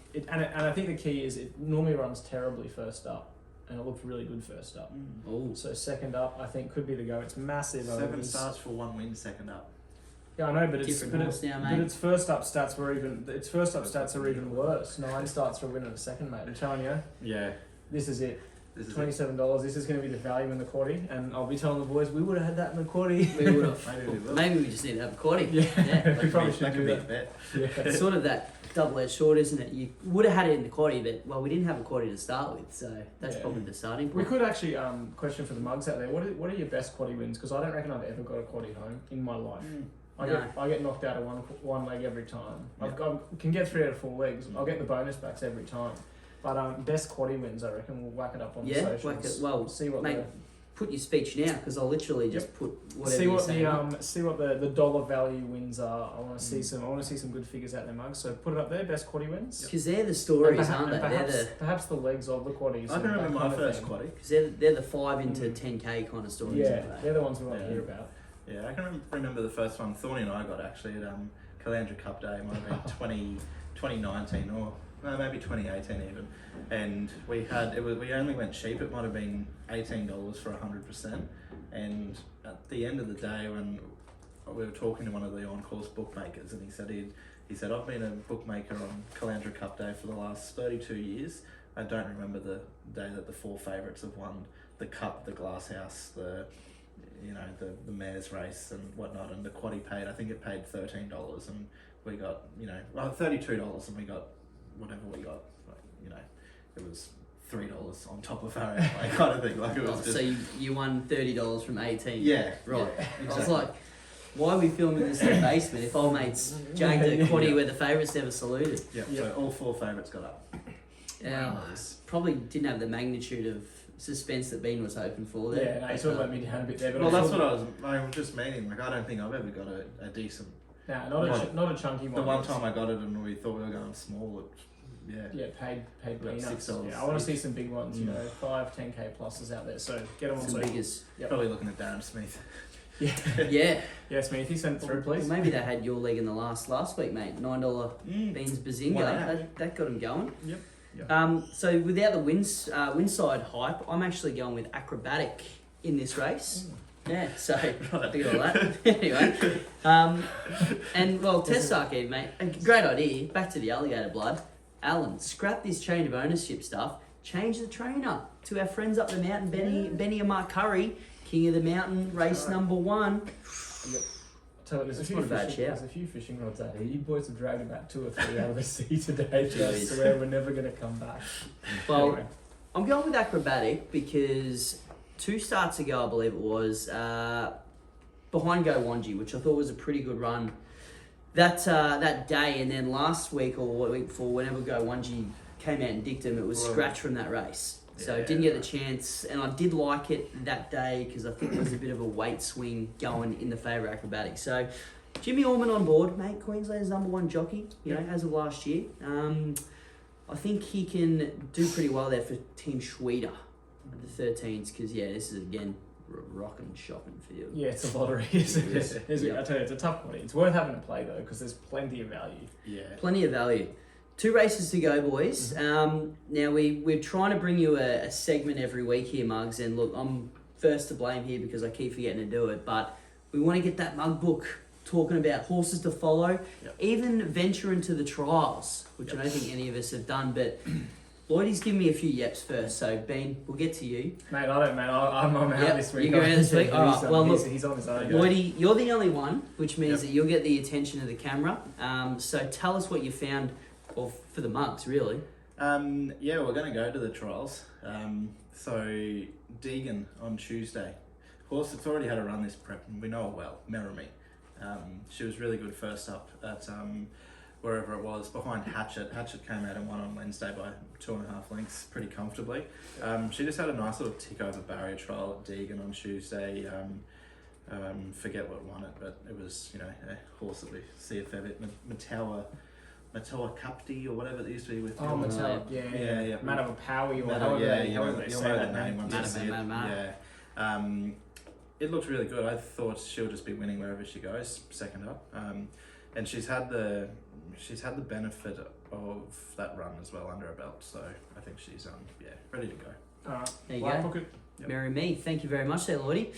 I think the key is it normally runs terribly first up, and it looked really good first up. Oh. So second up, I think could be the go. It's massive. 7 starts for 1 win, second up. Yeah, I know, but Different horse now, mate. its first up stats are even worse. 9 starts for a win and a second, mate. I'm telling you, Yeah. this is it. This is $27. This is going to be the value in the quaddie, and I'll be telling the boys we would have had that in the quaddie. We would have. Maybe we will. Maybe we just need to have a quaddie. Yeah, we probably should that do could be a that. bet. Yeah. It's sort of that double-edged sword, isn't it? You would have had it in the quaddie, but we didn't have a quaddie to start with, so that's Yeah. probably the starting We point. could actually question for the mugs out there. What are your best quaddie wins? Because I don't reckon I've ever got a quaddie home in my life. I get knocked out of one leg every time. I can get 3 out of 4 legs. I'll get the bonus backs every time. But best quaddie wins, I reckon. We'll whack it up on the socials. whack it. Well, see what mate, put your speech now because I'll literally just put whatever see you're what saying. see what the dollar value wins are. I want to see some. I want to see some good figures out there, mugs. So put it up there. Best quaddie wins. Because they're the stories, aren't they? Perhaps the legs of the quaddies. I can remember my first quaddie. Because they're the 5 into 10k kind of stories. Yeah, aren't they? they're the ones we want to Yeah. hear about. Yeah, I can remember the first one Thorny and I got actually at Calandra Cup Day. It might have been 2019 or maybe 2018 even. And we only went cheap. It might have been $18 for 100%. And at the end of the day, when we were talking to one of the on-course bookmakers, and he said I've been a bookmaker on Calandra Cup Day for the last 32 years. I don't remember the day that the 4 favourites have won the cup, the glass house, the mares race and whatnot, and the quaddie paid. I think it paid $13, and we got $32, and we got whatever we got. It was $3 on top of our outlay kind of thing. Like it was just. So you won $30 from 18. Yeah. Right. Yeah, I was exactly. like, why are we filming this in the basement if old mates jagged a quaddie where the favourites never saluted? Yeah. So all 4 favourites got up. Probably didn't have the magnitude of suspense that Bean was hoping for there. Yeah, no, you sort of let me down a bit there. But Well, that's what I was just meaning. Like I don't think I've ever got a decent. Nah, not a chunky one. The one time I got it and we thought we were going small. Yeah, paid About peanuts. $6. Yeah, I want to see some big ones. 5, 10k pluses out there. So get them on. Some So biggest. Yep. Probably looking at Darren Smith. Yeah. Yeah, Smithy, send it through, please. Well, maybe they had your leg in the last week, mate. $9 Beans Bazinga. Well, yeah. That got him going. Yep. So without the Winside hype, I'm actually going with Acrobatic in this race. Yeah, so look at all that. Anyway, and well, Test Arcade, mate, a great idea. Back to the alligator blood. Alan, scrap this change of ownership stuff. Change the trainer to our friends up the mountain, Benny and Mark Curry, King of the Mountain, race number 1. So there's That's not a bad shout. There's a few fishing rods out here. You boys have dragged about 2 or 3 out of the sea today. Just swear we're never going to come back. Well, Anyway. I'm going with Acrobatic because 2 starts ago, I believe it was, behind Go Wanji, which I thought was a pretty good run that day, and then last week or the week before, whenever Go Wanji came out and dicked him, it was scratched from that race. So didn't get the chance, and I did like it that day because I think there was a bit of a weight swing going in the favour of Acrobatic. So Jimmy Orman on board, mate, Queensland's #1 jockey, you know, as of last year. I think he can do pretty well there for Team Schweder, the 13s, because this is again rocking shopping for you. Yeah, it's a lottery, isn't it? I tell you, it's a tough one. It's worth having to play though, because there's plenty of value. Yeah. Plenty of value. 2 races to go, boys. Now, we're trying to bring you a segment every week here, Mugs. And look, I'm first to blame here because I keep forgetting to do it. But we want to get that mug book talking about horses to follow, even venture into the trials, which I don't think any of us have done. But Lloydy's given me a few yeps first. So, Bean, we'll get to you. Mate, I don't, mate. I'm out this week. You go out this week? All right, well, look, he's on his own. Lloydy, you're the only one, which means that you'll get the attention of the camera. So tell us what you found for the mugs, really. We're going to go to the trials. So Deegan on Tuesday. Of course, it's already had a run this prep, and we know her well, Merrimee. She was really good first up at wherever it was, behind Hatchet. Hatchet came out and won on Wednesday by 2.5 lengths pretty comfortably. She just had a nice little tick over barrier trial at Deegan on Tuesday. Forget what won it, but it was, a horse that we see a fair bit. Matoa Kapti or whatever it used to be with. Matoa, yeah. Manava Powie or however they say that name. Once you see it. It looked really good. I thought she'll just be winning wherever she goes, second up. And she's had the benefit of that run as well under her belt. So I think she's ready to go. There you go. Merry me. Thank you very much there, Lloydy.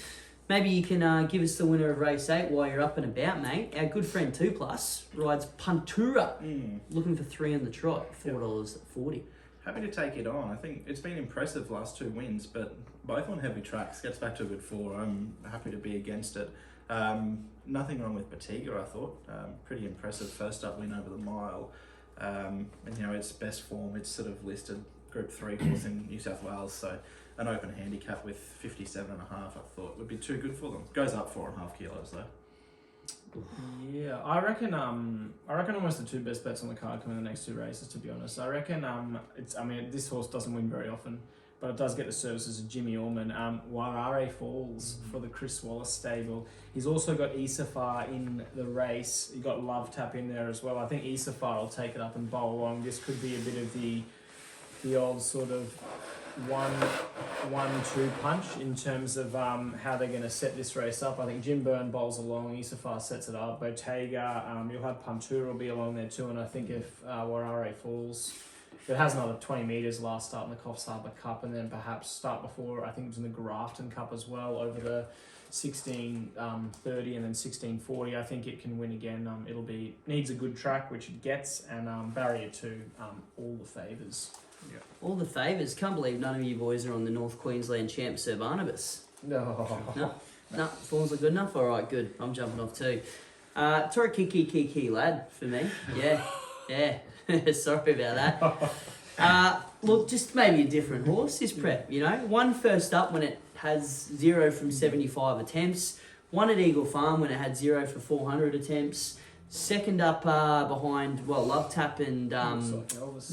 Maybe you can give us the winner of race 8 while you're up and about, mate. Our good friend 2+ rides Puntura, looking for 3 on the trot, $4.40. Happy to take it on. I think it's been impressive last 2 wins, but both on heavy tracks. Gets back to a good 4. I'm happy to be against it. Nothing wrong with Batiga, I thought. Pretty impressive first up win over the mile. And its best form, it's sort of listed Group 3 horse in New South Wales, so an open handicap with 57.5, I thought would be too good for them. Goes up 4.5 kilos though. Yeah, I reckon almost the 2 best bets on the card come in the next 2 races, to be honest. I reckon this horse doesn't win very often, but it does get the services of Jimmy Orman. Warare Falls for the Chris Wallace stable. He's also got Isafar in the race. You got Love Tap in there as well. I think Isafar will take it up and bowl along. This could be a bit of the old sort of 1-2 punch in terms of how they're going to set this race up. I think Jim Byrne bowls along, Isafar sets it up, Bottega, you'll have Puntura will be along there too, and I think if Warare Falls, if it has another 20 metres last start in the Coffs Harbour Cup, and then perhaps start before, I think it was in the Grafton Cup as well, over the 16:30 and then 16:40, I think it can win again. Needs a good track, which it gets, and barrier 2, all the favours. Yeah. All the favours. Can't believe none of you boys are on the North Queensland champ, Sir Barnabas. No, forms look good enough. All right, good. I'm jumping off too. Torikiki lad for me. Yeah. Sorry about that. Look, just maybe a different horse this prep. One first up when it has 0 from 75 attempts. One at Eagle Farm when it had 0 for 400 attempts. Second up behind, Love Tap and the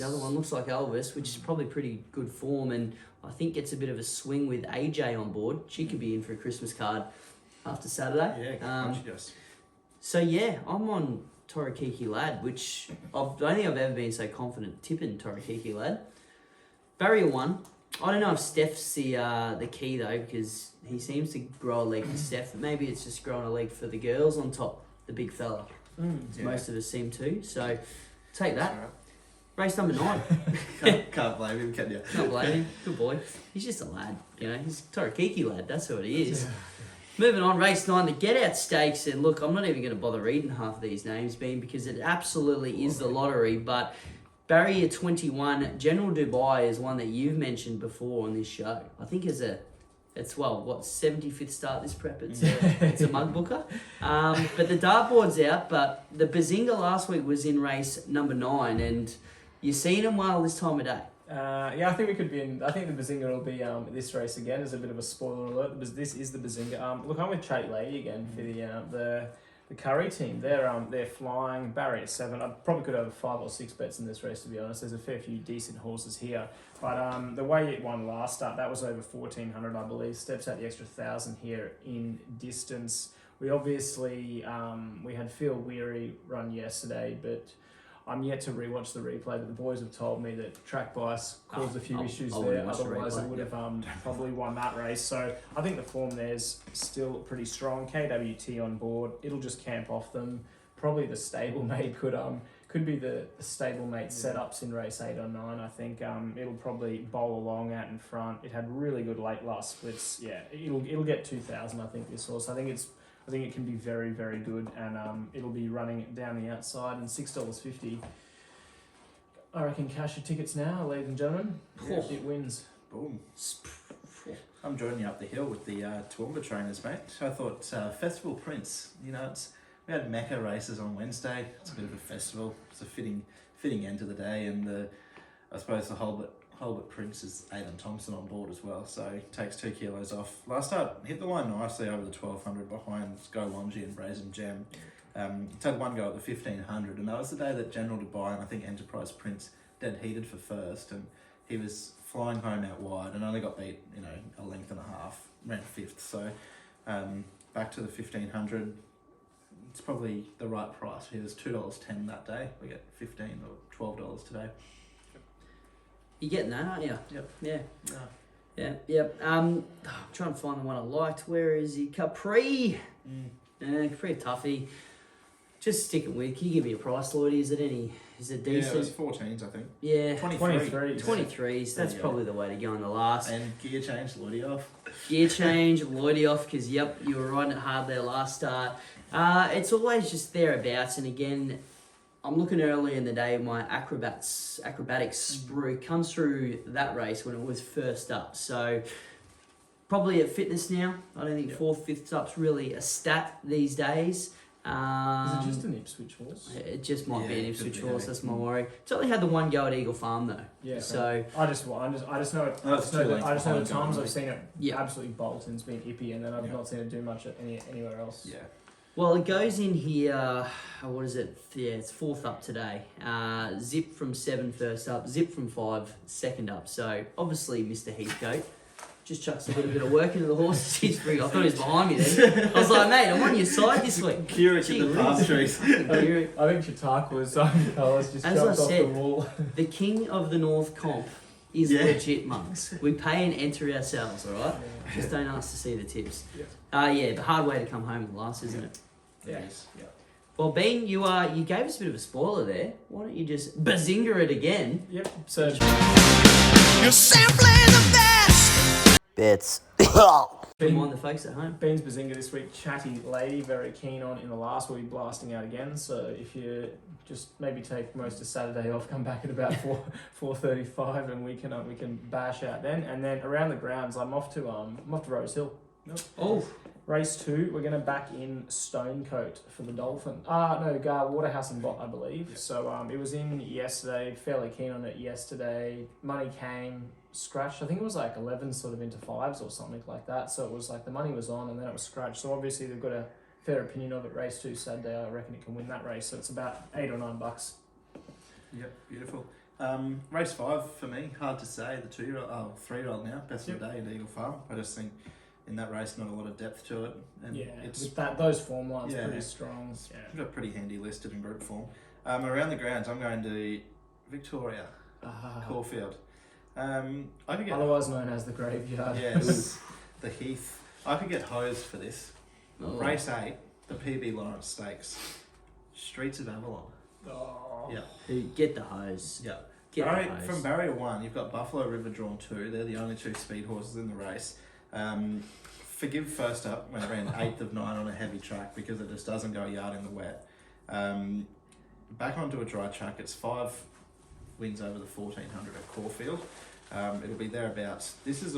other one looks like Elvis, which is probably pretty good form, and I think gets a bit of a swing with AJ on board. She could be in for a Christmas card after Saturday. Yeah, she does. So I'm on Torikiki Lad, which I don't think I've ever been so confident tipping Torikiki Lad. Barrier 1. I don't know if Steph's the key though, because he seems to grow a leg for Steph. Maybe it's just growing a leg for the girls on top, the big fella. Most of us seem to. So take that. Race number 9. Can't blame him, can you? Can't blame him. Good boy. He's just a lad, you know. He's a Torikiki lad. That's what he is. Moving on, race 9, the Get Out Stakes. And look, I'm not even going to bother reading half of these names, Bean, because it absolutely is the lottery. But Barrier 21, General Dubai is one that you've mentioned before on this show. I think it's 75th start this prep. It's a mug booker. But the dartboard's out, but the Bazinga last week was in race number 9, and you've seen him well this time of day. I think we could be in. I think the Bazinga will be this race again. As a bit of a spoiler alert, this is the Bazinga. Look, I'm with Chate Lady again for the Curry team. They're flying Barrier 7. I probably could have 5 or 6 bets in this race, to be honest. There's a fair few decent horses here, but the way it won last start, that was over 1,400, I believe. Steps out the extra 1,000 here in distance. We obviously we had Phil Weary run yesterday, but I'm yet to rewatch the replay, but the boys have told me that track bias caused a few issues there. Otherwise, it would have probably won that race. So I think the form there's still pretty strong. KWT on board. It'll just camp off them. Probably the stablemate could be the stablemate setups in race 8 or 9. I think it'll probably bowl along out in front. It had really good late last splits. Yeah, it'll get 2,000. I think this horse. I think it can be very, very good, and it'll be running down the outside, and $6.50. I reckon cash your tickets now, ladies and gentlemen. Yeah, it wins. Boom. I'm joining you up the hill with the Toowoomba trainers, mate. I thought Festival Prince, we had Mecca races on Wednesday. It's a bit of a festival. It's a fitting end to the day, and I suppose the Holbert Prince is Aidan Thompson on board as well, so he takes 2 kilos off. Last start, hit the line nicely over the 1,200 behind Go Longy and Brazen Gem. It's had one go at the 1,500, and that was the day that General Dubai and I think Enterprise Prince dead heated for first, and he was flying home out wide and only got beat, a length and a half, ran 5th. So back to the 1,500. It's probably the right price. He was $2.10 that day. We get $15 or $12 today. You're getting that, aren't you? Yep. Yeah. No. Yeah, yep. I'm trying to find the one I liked. Where is he? Capri. Capri Tuffy. Just sticking with. Can you give me a price, Lloydy? Is it decent? Yeah, it was 14s, I think. Yeah. 23s. 23s. That's probably the way to go in the last. And gear change, Lloydy off. Gear change, Lloydy off, because, you were riding it hard there last start. It's always just thereabouts, and again, I'm looking early in the day, my acrobatics sprue comes through that race when it was first up. So probably at fitness now. I don't think 4th, 5th up's really a stat these days. Is it just an Ipswich horse? It just might be an Ipswich horse. That's my worry. It's only had the one go at Eagle Farm though. Yeah. So I just know the times I've seen it absolutely bolt and it's been ippy, and then I've not seen it do much anywhere else. Yeah. Well, it goes in here, what is it? Yeah, it's 4th up today. Zip from 7 first up, Zip from 5 second up. So, obviously, Mr. Heathcote just chucks a little bit of work into the horse. I thought he was behind me then. I was like, mate, I'm on your side this week. Curious in the palm trees. I think Chautauqua's colours just jumped off the wall. The King of the North comp is legit, mugs. We pay and enter ourselves, all right? Yeah. Just don't ask to see the tips. The hard way to come home at last, isn't it? Yes. Yeah. Well, Bean, you gave us a bit of a spoiler there. Why don't you just bazinga it again? Yep. So you're simply the best. Bits. Remind the folks at home. Bean's Bazinga this week, Chatty Lady, very keen on in the last. We'll be blasting out again. So if you just maybe take most of Saturday off, come back at about 4:35, and we can bash out then. And then around the grounds, I'm off to Rose Hill. Nope. Oh. Race 2, we're going to back in Stonecoat for the Dolphin. Waterhouse and Bott, I believe. Yep. So it was in yesterday, fairly keen on it yesterday. Money came, scratched. I think it was like 11 sort of into 5s or something like that. So it was like the money was on and then it was scratched. So obviously they've got a fair opinion of it. Race 2 Saturday, I reckon it can win that race. So it's about $8 or $9. Yep, beautiful. Race 5 for me, hard to say. The 3-year-old now, best of the day at Eagle Farm. I just think in that race, not a lot of depth to it. And it's with those form lines pretty strong. We've got pretty handy listed in group form. Around the grounds, I'm going to Victoria, Caulfield. I could get otherwise known as the Graveyard. Yes, the Heath. I could get hosed for this. Oh. Race 8, the PB Lawrence Stakes, Streets of Avalon. Oh. Yeah. Get the hose. Yeah. Get the Barrier, hose. from Barrier 1, you've got Buffalo River drawn 2. They're the only 2 speed horses in the race. Forgive first up when it ran 8th of 9 on a heavy track because it just doesn't go a yard in the wet. Back onto a dry track, it's 5 wins over the 1400 at Caulfield. It'll be thereabouts. They've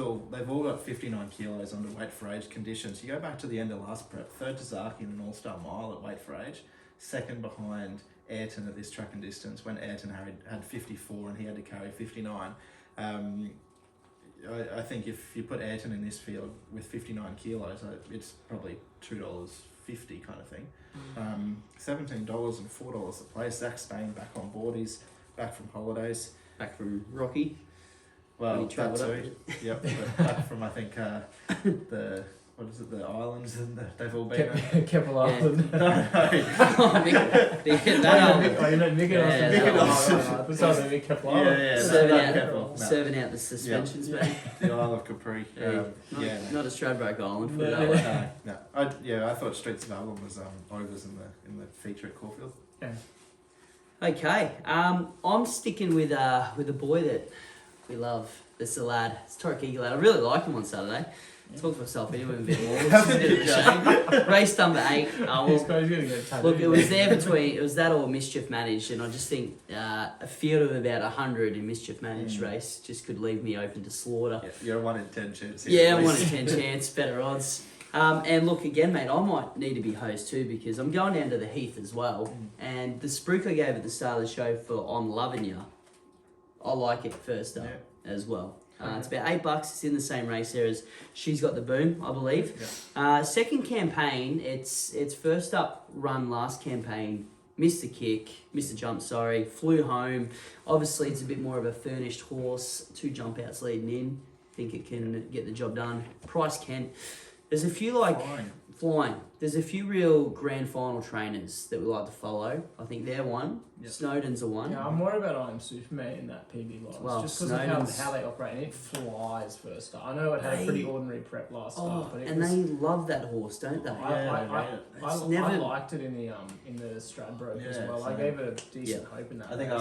all got 59 kilos under weight for age conditions. You go back to the end of last prep, 3rd to Zaki in an all-star mile at weight for age, 2nd behind Ayrton at this track and distance when Ayrton had 54 and he had to carry 59. I think if you put Ayrton in this field with 59 kilos, it's probably $2.50 kind of thing. $17 and $4 a place. Zach Spain back on board. He's back from holidays. Back from Rocky. Well, When he that travelled too. Yep. But back from, I think, the islands, and they've all been. Keppel Island. No. Oh, You know Mykonos. Yeah. Keppel Yeah, Island. yeah. Serving No. serving out the suspensions, mate. The Isle of Capri. Not a Stradbroke Island, put it No. that way. No. I thought Streets of Avalon was overs in the feature at Caulfield. Yeah. Okay, I'm sticking with a boy that we love. It's a lad. It's Torquay Eagle lad. I really like him on Saturday. Talk for myself anyway a bit more. Which is a bit of a shame. Race number 8. Look, it was there between. It was that or Mischief Managed, and I just think a field of about 100 in Mischief Managed race just could leave me open to slaughter. Yeah, you're a 1 in 10 chance. Yeah, 1 in 10 chance, better odds. And look, again, mate, I might need to be host too because I'm going down to the Heath as well. And the spruik I gave at the start of the show for I'm Loving Ya, I like it first up as well. It's about $8. It's in the same race there as She's Got the Boom, I believe. Yeah. Second campaign, it's first up run last campaign. Missed the kick, missed the jump, flew home. Obviously, it's a bit more of a furnished horse. 2 jump outs leading in. Think it can get the job done. Price Kent. There's a few flying. There's a few real grand final trainers that we like to follow. I think they're one. Yep. Snowden's a one. Yeah, I'm worried about I Am Superman in that PB lot. Well, just because of how they operate. And it flies first up. I know it had a pretty ordinary prep last start, but they love that horse, don't they? I never- liked it in the Stradbroke as well. I gave it a decent hope in that. I think race.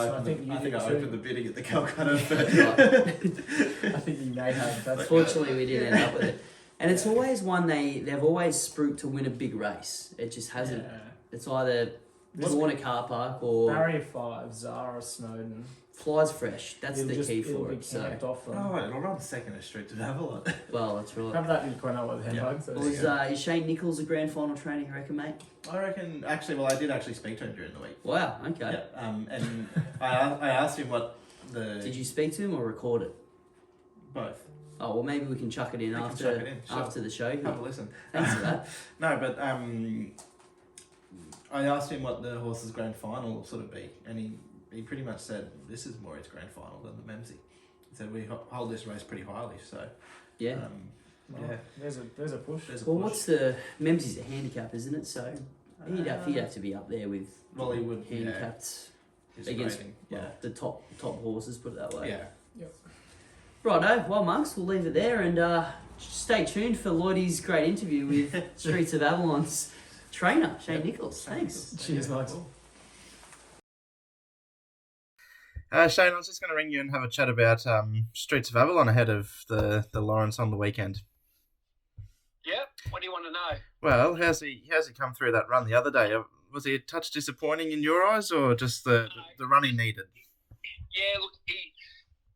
I So opened the bidding at the Calcutta. I think you may have. That's Fortunately, we didn't end up with it. And it's always one they've always spruiked to win a big race. It just hasn't. Yeah. It's either drawn a car park or Barrier 5, Zara Snowden. flies fresh. That's It'll the key it'll for be it. So, camped off them. Oh, it'll run second at Streets of Avalon. well, that's right. Have that in Quenelle with headbugs. Yeah. Is Shane Nichols a grand final trainer, you reckon, mate? I reckon. I did actually speak to him during the week. Wow, okay. Yeah. And I asked him what the. Did you speak to him or record it? Both. Oh, well, maybe we can chuck it in We can after chuck it in, sure. after the show. Have a listen. Thanks for that. No, but I asked him what the horse's grand final will sort of be, and he pretty much said this is more its grand final than the Memsey. He said we hold this race pretty highly, so Yeah. yeah. There's a push. There's a Well, push. what's the Memsey's a handicap, isn't it? So he'd have to be up there with Well, he would, handicapped His against rating, the top horses. Put it that way. yeah. Righto. Well, monks, we'll leave it there and stay tuned for Lloydy's great interview with Streets of Avalon's trainer Shane Nichols. Thanks. Cheers, Max. Shane, I was just going to ring you and have a chat about Streets of Avalon ahead of the Lawrence on the weekend. Yeah, what do you want to know? Well, how's he come through that run the other day? Was he a touch disappointing in your eyes, or just the run he needed? Yeah, look,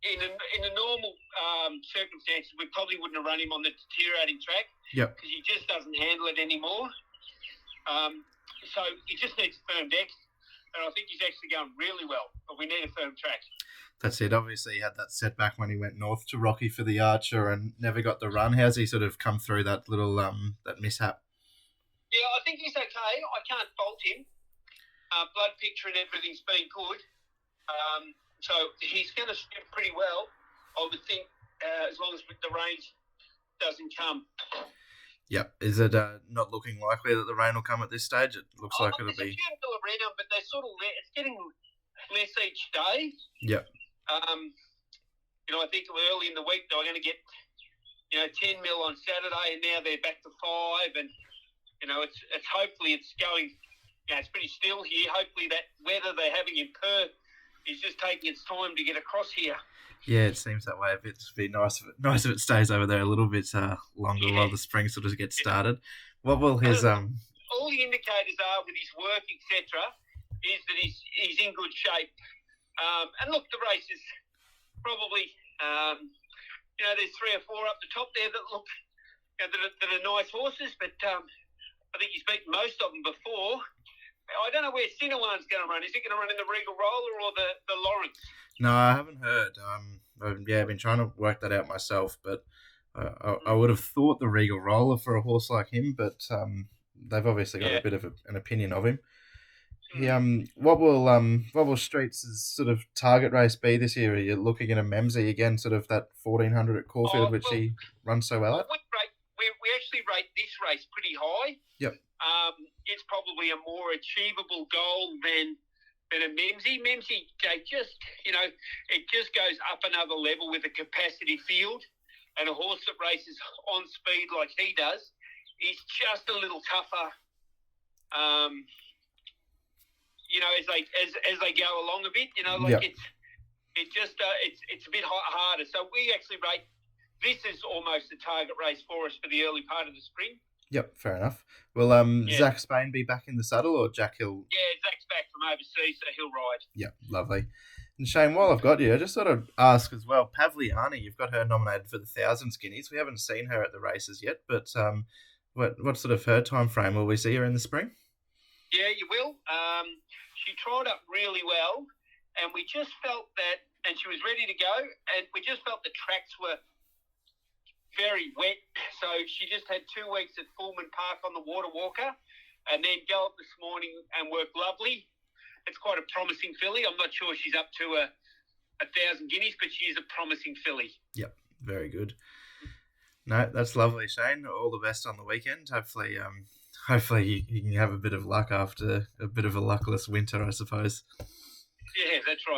in a normal circumstances, we probably wouldn't have run him on the deteriorating track. Yep. Because he just doesn't handle it anymore. So he just needs a firm deck, and I think he's actually going really well. But we need a firm track. That's it. Obviously, he had that setback when he went north to Rocky for the Archer and never got the run. How's he sort of come through that little that mishap? Yeah, I think he's okay. I can't fault him. Blood picture and everything's been good. So he's going to step pretty well, I would think, as long as the rain doesn't come. Yep. Is it not looking likely that the rain will come at this stage? It looks like it'll be. There's a few still around, but they're sort of it's getting less each day. Yep. I think early in the week they were going to get 10 mil on Saturday, and now they're back to 5, and it's hopefully it's going it's pretty still here. Hopefully that weather they're having in Perth is just taking its time to get across here. Yeah, it seems that way. It'd be nice if it stays over there a little bit longer while the spring sort of gets started. What will his All the indicators are with his work, etc., is that he's in good shape. And look, the race is probably, there's 3 or 4 up the top there that look that are nice horses, but I think he's beaten most of them before. I don't know where Sinawan's going to run. Is he going to run in the Regal Roller or the Lawrence? No, I haven't heard. I've been trying to work that out myself, but I would have thought the Regal Roller for a horse like him, but they've obviously got a bit of an opinion of him. He, what will Streets' sort of target race be this year? Are you looking at a Memsey again, sort of that 1400 at Caulfield, which he runs so well at? We actually rate this race pretty high. Yep. It's probably a more achievable goal than a Memsey. Memsey, it just goes up another level with a capacity field, and a horse that races on speed like he does is just a little tougher. As they go along a bit, it's a bit harder. So we actually rate this is almost a target race for us for the early part of the spring. Yep, fair enough. Will Zach Spain be back in the saddle, or Jack Hill? Yeah, Zach's back from overseas, so he'll ride. Yep, lovely. And Shane, while I've got you, I just sort of ask as well, Pavliani, you've got her nominated for the 1,000 Guineas. We haven't seen her at the races yet, but what sort of her time frame will we see her in the spring? Yeah, you will. She tried up really well, and we just felt that, and she was ready to go, and we just felt the tracks were very wet, so she just had 2 weeks at Fullman Park on the Water Walker, and then go up this morning and work lovely. It's quite a promising filly. I'm not sure she's up to a 1,000 Guineas, but she is a promising filly. Yep, very good. No, that's lovely, Shane. All the best on the weekend. Hopefully you can have a bit of luck after a bit of a luckless winter, I suppose. Yeah, that's right.